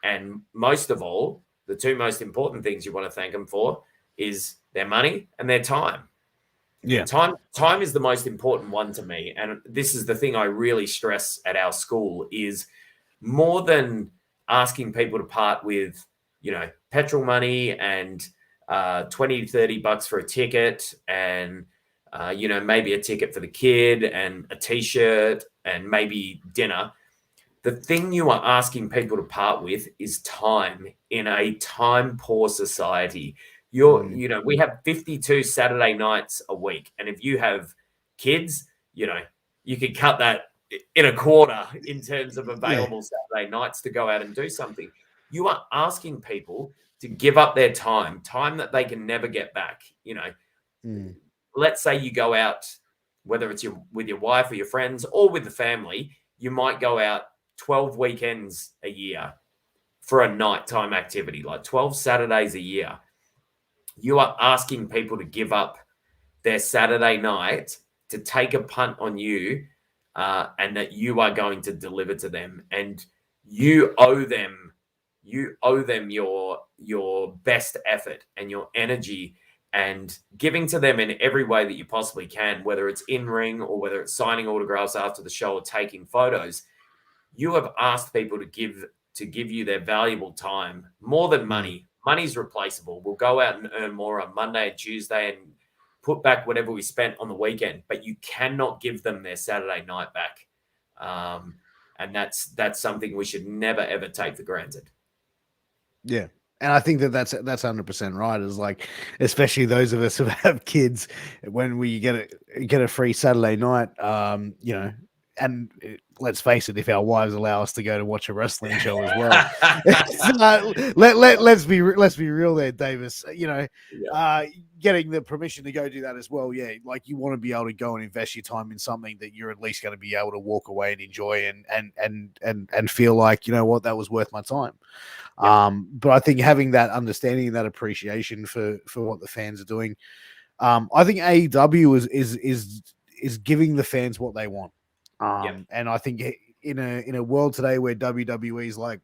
And most of all, the two most important things you want to thank them for is their money and their time.
Yeah.
Time is the most important one to me. And this is the thing I really stress at our school, is more than asking people to part with, you know, petrol money and 20, 30 bucks for a ticket and, you know, maybe a ticket for the kid and a t-shirt and maybe dinner. The thing you are asking people to part with is time in a time poor society. You know, we have 52 Saturday nights a week. And if you have kids, you know, you could cut that in a quarter in terms of available Saturday nights to go out and do something. You are asking people to give up their time that they can never get back. You know, let's say you go out, whether it's with your wife or your friends or with the family, you might go out 12 weekends a year for a nighttime activity, like 12 Saturdays a year. You are asking people to give up their Saturday night to take a punt on you, and that you are going to deliver to them, and you owe them your best effort and your energy, and giving to them in every way that you possibly can, whether it's in ring or whether it's signing autographs after the show or taking photos. You have asked people to give you their valuable time more than money. Money's replaceable. We'll go out and earn more on Monday and Tuesday and put back whatever we spent on the weekend, but you cannot give them their Saturday night back. And that's something we should never, ever take for granted.
Yeah. And I think that's 100% right. Is like, especially those of us who have kids, when we get a free Saturday night, you know, and let's face it, if our wives allow us to go to watch a wrestling show as well, let's be real there, Davis. Getting the permission to go do that as well. Yeah, like you want to be able to go and invest your time in something that you're at least going to be able to walk away and enjoy and feel like, you know what, that was worth my time. But I think having that understanding and that appreciation for what the fans are doing, I think AEW is giving the fans what they want. And I think in a world today where WWE is like,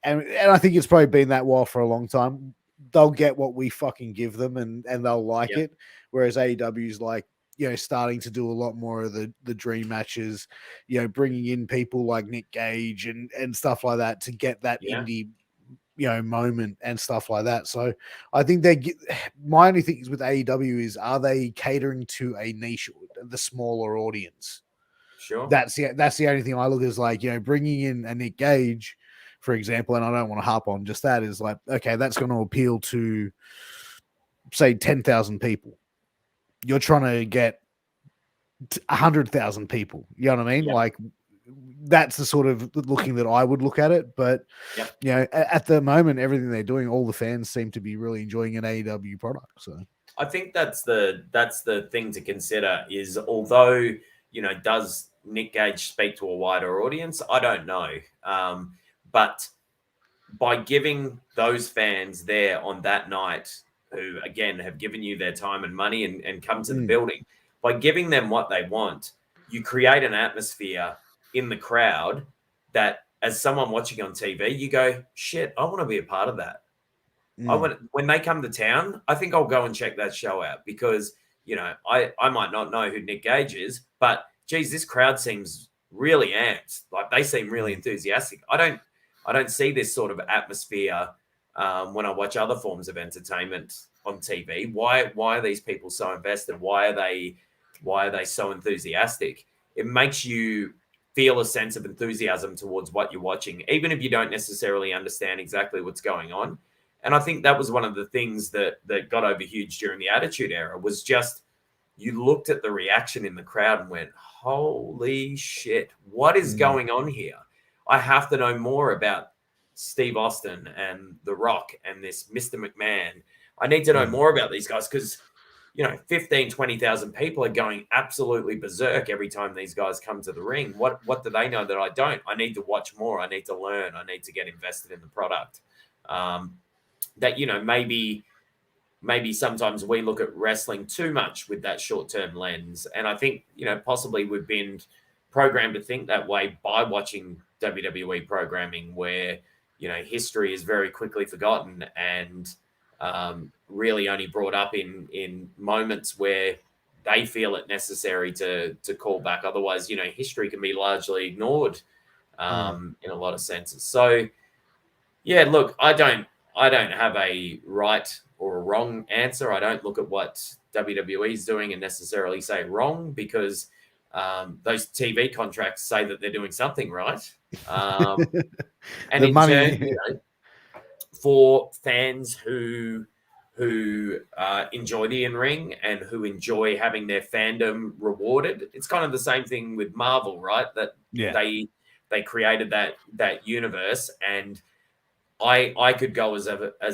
and I think it's probably been that while for a long time, they'll get what we fucking give them and they'll like it. Whereas AEW is like, starting to do a lot more of the dream matches, bringing in people like Nick Gage and stuff like that to get that indie, moment and stuff like that. So I think my only thing is with AEW is, are they catering to a niche, the smaller audience?
Sure.
That's the only thing I look at, is like, bringing in a Nick Gage, for example, and I don't want to harp on just that, is like, okay, that's going to appeal to, say, 10,000 people. You're trying to get 100,000 people. You know what I mean? Like, that's the sort of looking that I would look at it. But, at the moment, everything they're doing, all the fans seem to be really enjoying an AEW product. So
I think that's the thing to consider is, although, does Nick Gage speak to a wider audience? I don't know. But by giving those fans there on that night, who, again, have given you their time and money and come to the building, by giving them what they want, you create an atmosphere in the crowd that, as someone watching on TV, you go, shit, I want to be a part of that. When they come to town, I think I'll go and check that show out because, I might not know who Nick Gage is, but geez, this crowd seems really amped. Like, they seem really enthusiastic. I don't see this sort of atmosphere when I watch other forms of entertainment on TV. Why are these people so invested? Why are they so enthusiastic? It makes you feel a sense of enthusiasm towards what you're watching, even if you don't necessarily understand exactly what's going on. And I think that was one of the things that got over huge during the Attitude Era, was just, you looked at the reaction in the crowd and went, holy shit, what is going on here? I have to know more about Steve Austin and The Rock and this Mr. McMahon. I need to know more about these guys because, 15, 20,000 people are going absolutely berserk every time these guys come to the ring. What do they know that I don't? I need to watch more. I need to learn. I need to get invested in the product. That, maybe sometimes we look at wrestling too much with that short-term lens. And I think, possibly we've been programmed to think that way by watching WWE programming where, history is very quickly forgotten and really only brought up in moments where they feel it necessary to call back. Otherwise, history can be largely ignored in a lot of senses. So, yeah, look, I don't have a right or a wrong answer. I don't look at what WWE is doing and necessarily say wrong because those TV contracts say that they're doing something right. And
the
in
money,
turn, for fans who enjoy the in-ring and who enjoy having their fandom rewarded, it's kind of the same thing with Marvel, right? That they created that universe, and I could go as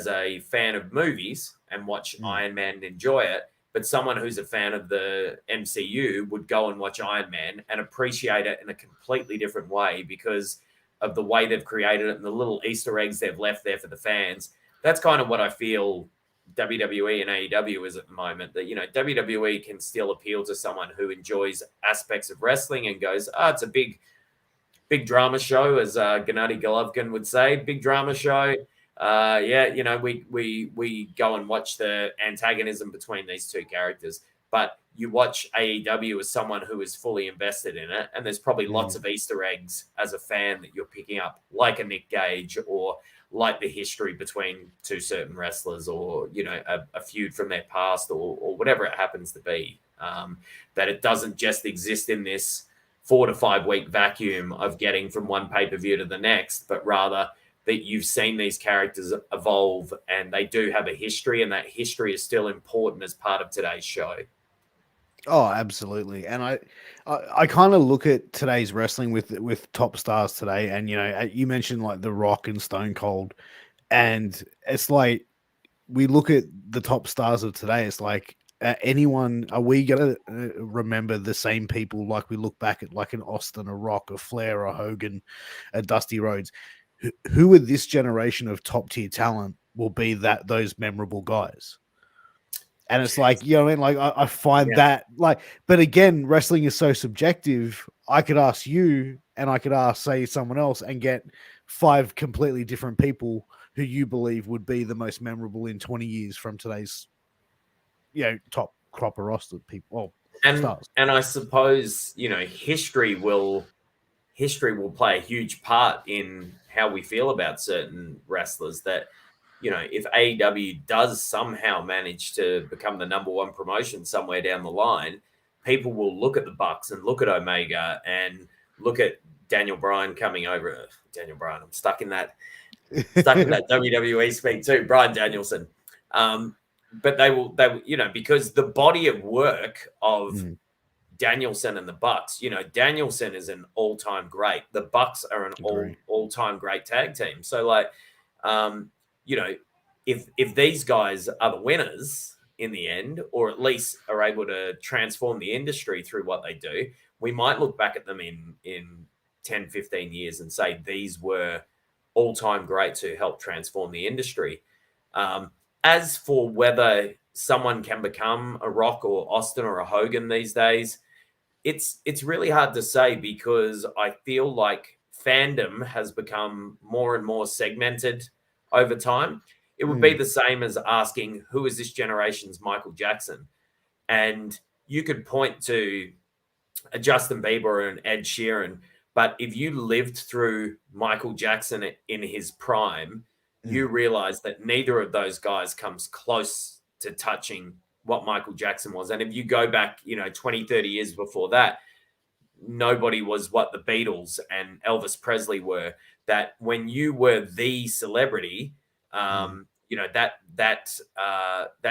a fan of movies and watch Iron Man and enjoy it, but someone who's a fan of the MCU would go and watch Iron Man and appreciate it in a completely different way because of the way they've created it and the little Easter eggs they've left there for the fans. That's kind of what I feel WWE and AEW is at the moment, that, WWE can still appeal to someone who enjoys aspects of wrestling and goes, it's a big drama show, as Gennady Golovkin would say, big drama show. We go and watch the antagonism between these two characters. But you watch AEW as someone who is fully invested in it, and there's probably lots of Easter eggs as a fan that you're picking up, like a Nick Gage or like the history between two certain wrestlers or, a feud from their past or whatever it happens to be. That it doesn't just exist in this 4 to 5 week vacuum of getting from one pay-per-view to the next, but rather that you've seen these characters evolve and they do have a history, and that history is still important as part of today's show.
Oh, absolutely. And I kind of look at today's wrestling with top stars today, and you mentioned like The Rock and Stone Cold, and it's like we look at the top stars of today. It's like anyone are we gonna remember the same people like we look back at like an Austin, a Rock, a Flair, a Hogan, a Dusty Rhodes? Who are this generation of top tier talent will be those memorable guys? And it's like, you know what I mean? Like, I find
Yeah.
that, like, but again, wrestling is so subjective. I could ask you and I could ask, say, someone else and get 5 completely different people who you believe would be the most memorable in 20 years from today's, top crop of roster people, well, stars.
And I suppose, history will play a huge part in how we feel about certain wrestlers. That, if AEW does somehow manage to become the number one promotion somewhere down the line, people will look at the Bucks and look at Omega and look at Daniel Bryan coming over. Daniel Bryan, I'm stuck in that WWE speak too. Bryan Danielson. But they will, because the body of work of Danielson and the Bucks, Danielson is an all-time great. The Bucks are an all-time great tag team. So, like, if these guys are the winners in the end, or at least are able to transform the industry through what they do, we might look back at them in 10, 15 years and say these were all-time greats who helped transform the industry. As for whether someone can become a Rock or Austin or a Hogan these days, it's really hard to say, because I feel like fandom has become more and more segmented over time. It would be the same as asking, who is this generation's Michael Jackson? And you could point to a Justin Bieber and Ed Sheeran, but if you lived through Michael Jackson in his prime, you realize that neither of those guys comes close to touching what Michael Jackson was. And if you go back, 20, 30 years before that, nobody was what the Beatles and Elvis Presley were. That when you were the celebrity, that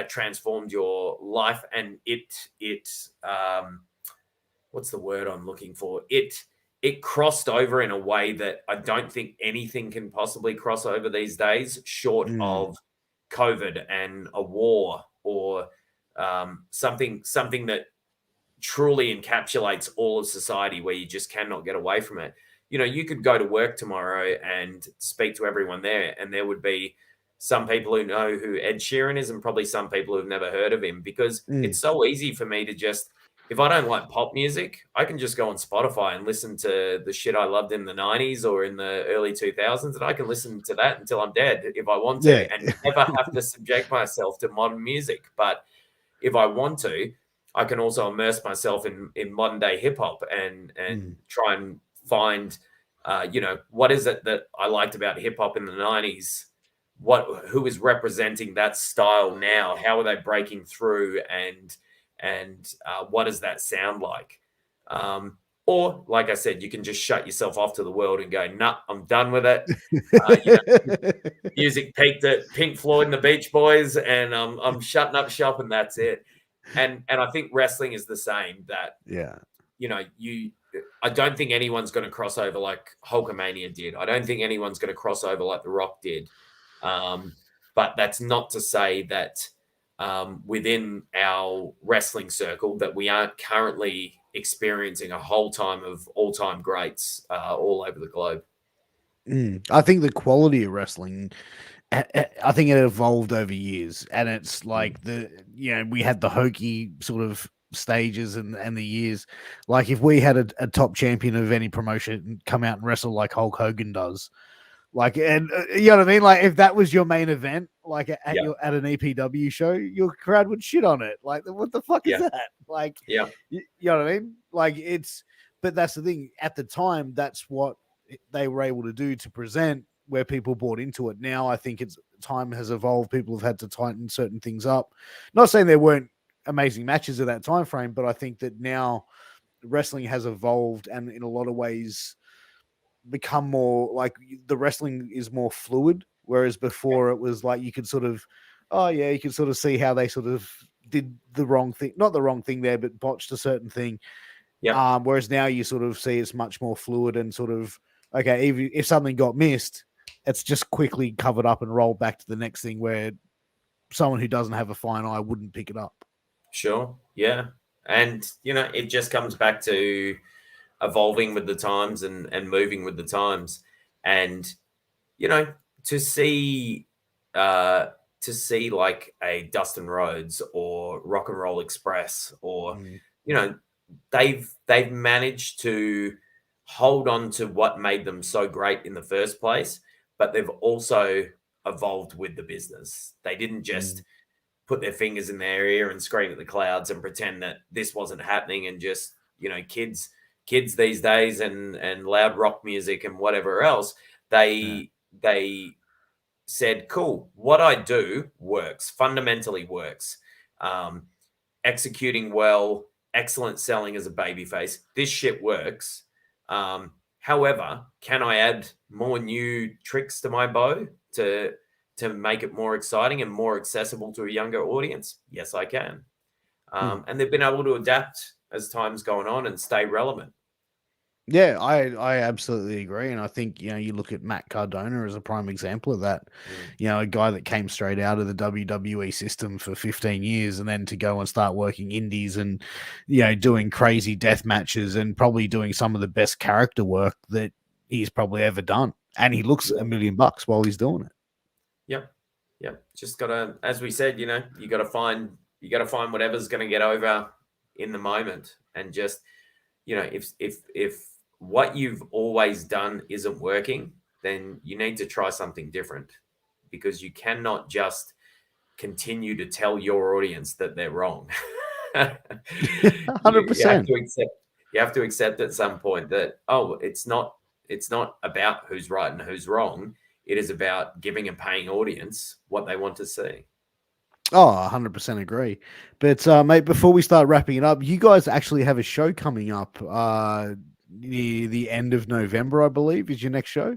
transformed your life, and what's the word I'm looking for? It crossed over in a way that I don't think anything can possibly cross over these days, short of COVID and a war, or something that truly encapsulates all of society, where you just cannot get away from it. You could go to work tomorrow and speak to everyone there, and there would be some people who know who Ed Sheeran is, and probably some people who've never heard of him, because it's so easy for me to just, if I don't like pop music, I can just go on Spotify and listen to the shit I loved in the 90s or in the early 2000s, and I can listen to that until I'm dead if I want to, and never have to subject myself to modern music. But if I want to, I can also immerse myself in modern day hip hop and try and find, what is it that I liked about hip hop in the 90s? Who is representing that style now? How are they breaking through? And what does that sound like? Or, like I said, you can just shut yourself off to the world and go, nah, I'm done with it. Music peaked at Pink Floyd and the Beach Boys, and I'm shutting up shop, and that's it. And I think wrestling is the same. That I don't think anyone's going to cross over like Hulkamania did. I don't think anyone's going to cross over like The Rock did. But that's not to say that within our wrestling circle that we aren't currently experiencing a whole time of all-time greats all over the globe.
I think the quality of wrestling, I think it evolved over years, and it's like we had the hokey sort of stages and the years. Like if we had a top champion of any promotion come out and wrestle like Hulk Hogan does, like, and you know what I mean? Like if that was your main event, like at an EPW show, your crowd would shit on it. Like, what the fuck is that? Like, you know what I mean? Like but that's the thing. At the time, that's what they were able to do to present, where people bought into it. Now I think time has evolved. People have had to tighten certain things up. Not saying there weren't amazing matches at that time frame, but I think that now wrestling has evolved, and in a lot of ways become more like the wrestling is more fluid, whereas before it was like you could sort of you could sort of see how they sort of did the wrong thing, not the wrong thing there, but botched a certain thing.
Yeah.
Whereas now you sort of see it's much more fluid and sort of, okay, even if something got missed, it's just quickly covered up and rolled back to the next thing, where someone who doesn't have a fine eye wouldn't pick it up.
Sure. Yeah. And, it just comes back to evolving with the times and moving with the times. And, to see like a Dustin Rhodes or Rock and Roll Express or, they've managed to hold on to what made them so great in the first place, but they've also evolved with the business. They didn't just put their fingers in their ear and scream at the clouds and pretend that this wasn't happening, and just, kids these days and loud rock music and whatever else, they said, cool, what I do works, fundamentally works. Executing well, excellent selling as a babyface. This shit works. However, can I add more new tricks to my bow to make it more exciting and more accessible to a younger audience? Yes, I can. And they've been able to adapt as time's gone on and stay relevant.
Yeah, I absolutely agree. And I think, you look at Matt Cardona as a prime example of that. A guy that came straight out of the WWE system for 15 years and then to go and start working indies and, doing crazy death matches and probably doing some of the best character work that he's probably ever done. And he looks $1 million while he's doing it.
Yep. Just gotta, as we said, you gotta find whatever's gonna get over in the moment. And just, if what you've always done isn't working, then you need to try something different, because you cannot just continue to tell your audience that they're wrong.
100%.
You have to accept at some point that, it's not about who's right and who's wrong. It is about giving a paying audience what they want to see.
Oh, 100% agree. But, mate, before we start wrapping it up, you guys actually have a show coming up near the end of November, I believe, is your next show?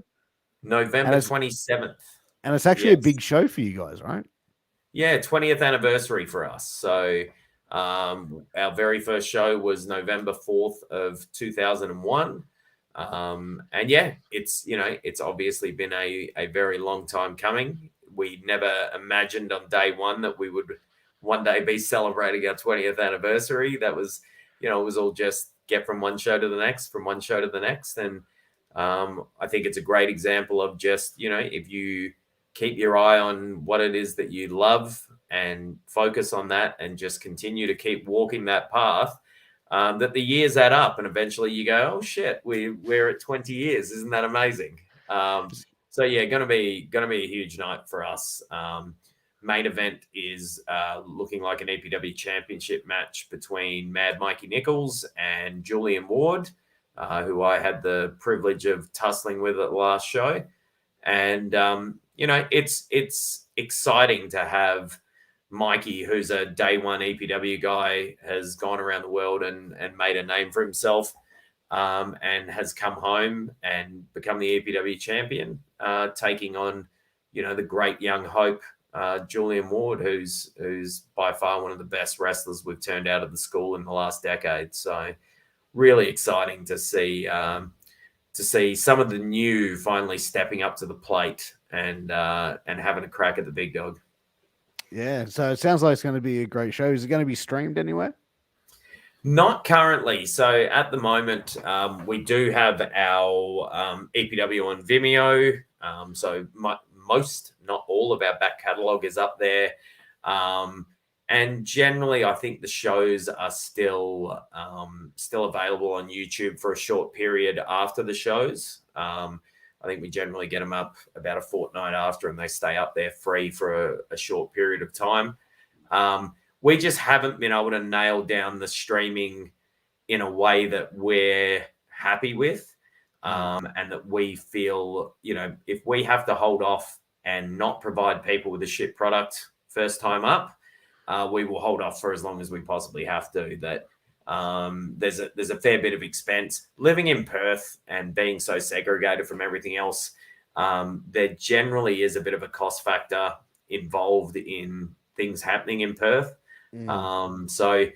November 27th.
And it's actually a big show for you guys, right?
Yeah, 20th anniversary for us. So our very first show was November 4th of 2001. And yeah, it's obviously been a very long time coming. We never imagined on day one that we would one day be celebrating our 20th anniversary. That was, it was all just get from one show to the next, from one show to the next. And I think it's a great example of just, if you keep your eye on what it is that you love and focus on that and just continue to keep walking that path, that the years add up and eventually you go, oh shit, we're at 20 years. Isn't that amazing? So yeah, gonna be a huge night for us. Main event is looking like an EPW Championship match between Mad Mikey Nicholls and Julian Ward, who I had the privilege of tussling with at the last show. And it's exciting to have Mikey, who's a day one EPW guy, has gone around the world and made a name for himself, and has come home and become the EPW champion, taking on, the great young hope, Julian Ward, who's by far one of the best wrestlers we've turned out of the school in the last decade. So really exciting to see some of the new finally stepping up to the plate and having a crack at the big dog.
Yeah, so it sounds like it's going to be a great show. Is it going to be streamed anywhere?
Not currently. So at the moment, we do have our EPW on Vimeo. So most, not all of our back catalogue is up there. And generally, I think the shows are still available on YouTube for a short period after the shows. I think we generally get them up about a fortnight after, and they stay up there free for a short period of time. We just haven't been able to nail down the streaming in a way that we're happy with, and that we feel, if we have to hold off and not provide people with a shit product first time up, we will hold off for as long as we possibly have to. That there's a fair bit of expense living in Perth and being so segregated from everything else. There generally is a bit of a cost factor involved in things happening in Perth. So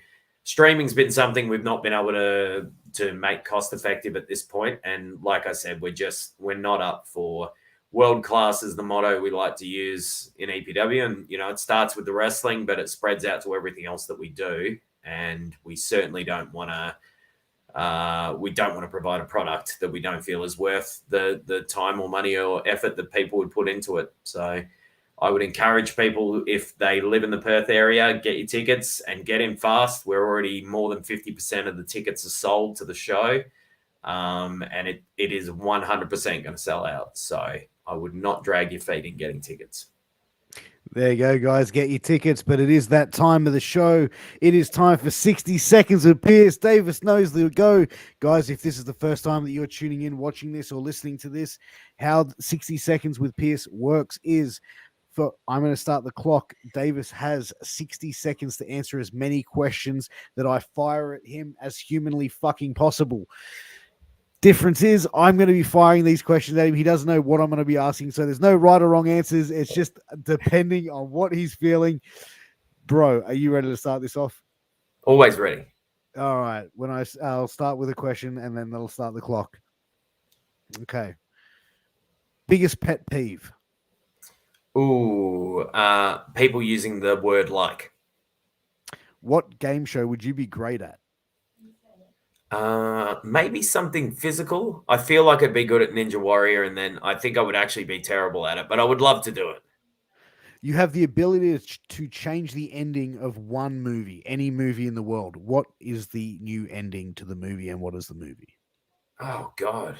streaming's been something we've not been able to make cost effective at this point. And like I said, we're not up for world class is the motto we like to use in EPW. And, it starts with the wrestling, but it spreads out to everything else that we do. And we certainly don't want to provide a product that we don't feel is worth the time or money or effort that people would put into it. So I would encourage people, if they live in the Perth area, get your tickets and get in fast. We're already more than 50% of the tickets are sold to the show. And it is 100% going to sell out. So I would not drag your feet in getting tickets.
There you go, guys. Get your tickets, but it is that time of the show. It is time for 60 seconds with Piers. Davis knows the go. Guys, if this is the first time that you're tuning in, watching this, or listening to this, how 60 seconds with Piers works is, I'm going to start the clock. Davis has 60 seconds to answer as many questions that I fire at him as humanly fucking possible. Difference is I'm going to be firing these questions at him. He doesn't know what I'm going to be asking, so there's no right or wrong answers. It's just depending on what he's feeling. Bro, are you ready to start this off?
Always ready.
All right. I'll start with a question, and then they'll start the clock. Okay. Biggest pet peeve?
Ooh, people using the word like.
What game show would you be great at?
Maybe something physical. I feel like I'd be good at Ninja Warrior, and then I think I would actually be terrible at it, but I would love to do it.
You have the ability to change the ending of one movie, any movie in the world. What is the new ending to the movie, and what is the movie?
Oh, God.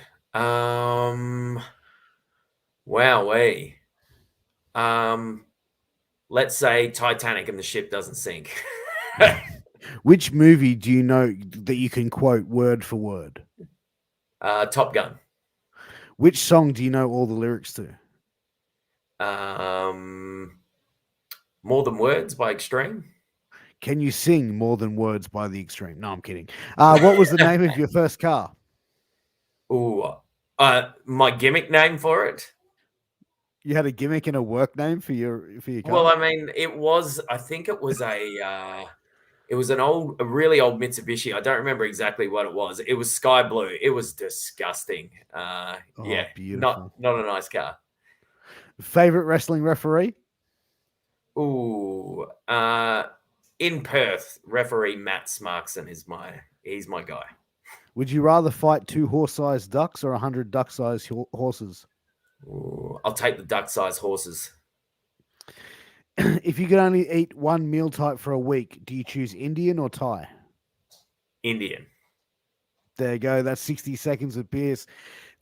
Wowee. Let's say Titanic and the ship doesn't sink.
Which movie do you know that you can quote word for word?
Top Gun.
Which song do you know all the lyrics to?
More Than Words by Extreme.
Can you sing More Than Words by The Extreme? No, I'm kidding. What was the name of your first car?
Ooh, my gimmick name for it.
You had a gimmick and a work name for your car?
Well, I mean, I think it was a really old Mitsubishi. I don't remember exactly what it was. It was sky blue. It was disgusting. Yeah,
beautiful.
Not a nice car.
Favorite wrestling referee?
Ooh, in Perth, referee Matt Smarkson he's my guy.
Would you rather fight 2 horse-sized ducks or 100 duck-sized horses?
Ooh, I'll take the duck-sized horses.
If you could only eat one meal type for a week, do you choose Indian or Thai?
Indian.
There you go. That's 60 seconds with Piers.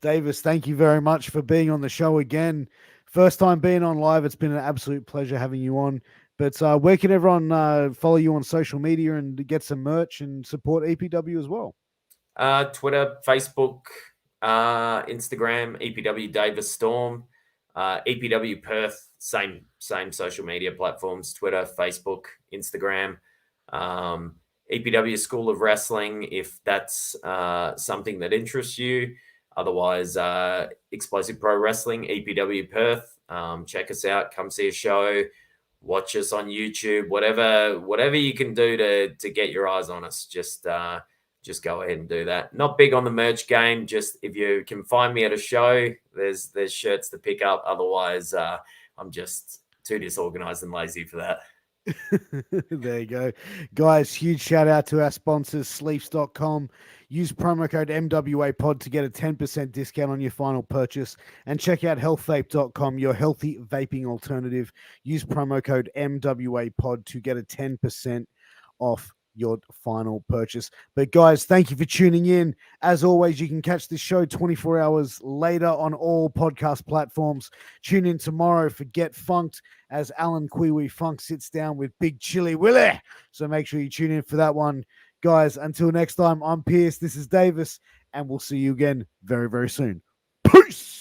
Davis, thank you very much for being on the show again. First time being on live. It's been an absolute pleasure having you on. But where can everyone follow you on social media and get some merch and support EPW as well?
Twitter, Facebook, Instagram, EPW Davis Storm, EPW Perth, same social media platforms, Twitter, Facebook, Instagram, EPW School of Wrestling, if that's something that interests you. Otherwise, Explosive Pro Wrestling, EPW Perth. Check us out. Come see a show. Watch us on YouTube. Whatever you can do to get your eyes on us, just go ahead and do that. Not big on the merch game. Just if you can find me at a show, there's shirts to pick up. Otherwise, I'm just too disorganized and lazy for that.
There you go. Guys, huge shout out to our sponsors, sleeps.com. Use promo code MWAPOD to get a 10% discount on your final purchase. And check out healthvape.com, your healthy vaping alternative. Use promo code MWAPOD to get a 10% off your final purchase. But guys, thank you for tuning in. As always, you can catch this show 24 hours later on all podcast platforms. Tune in tomorrow for Get Funked as Alan Kiwi Funk sits down with Big Chili Willie. So make sure you tune in for that one. Guys, until next time, I'm Piers, this is Davis, and we'll see you again very, very soon. Peace!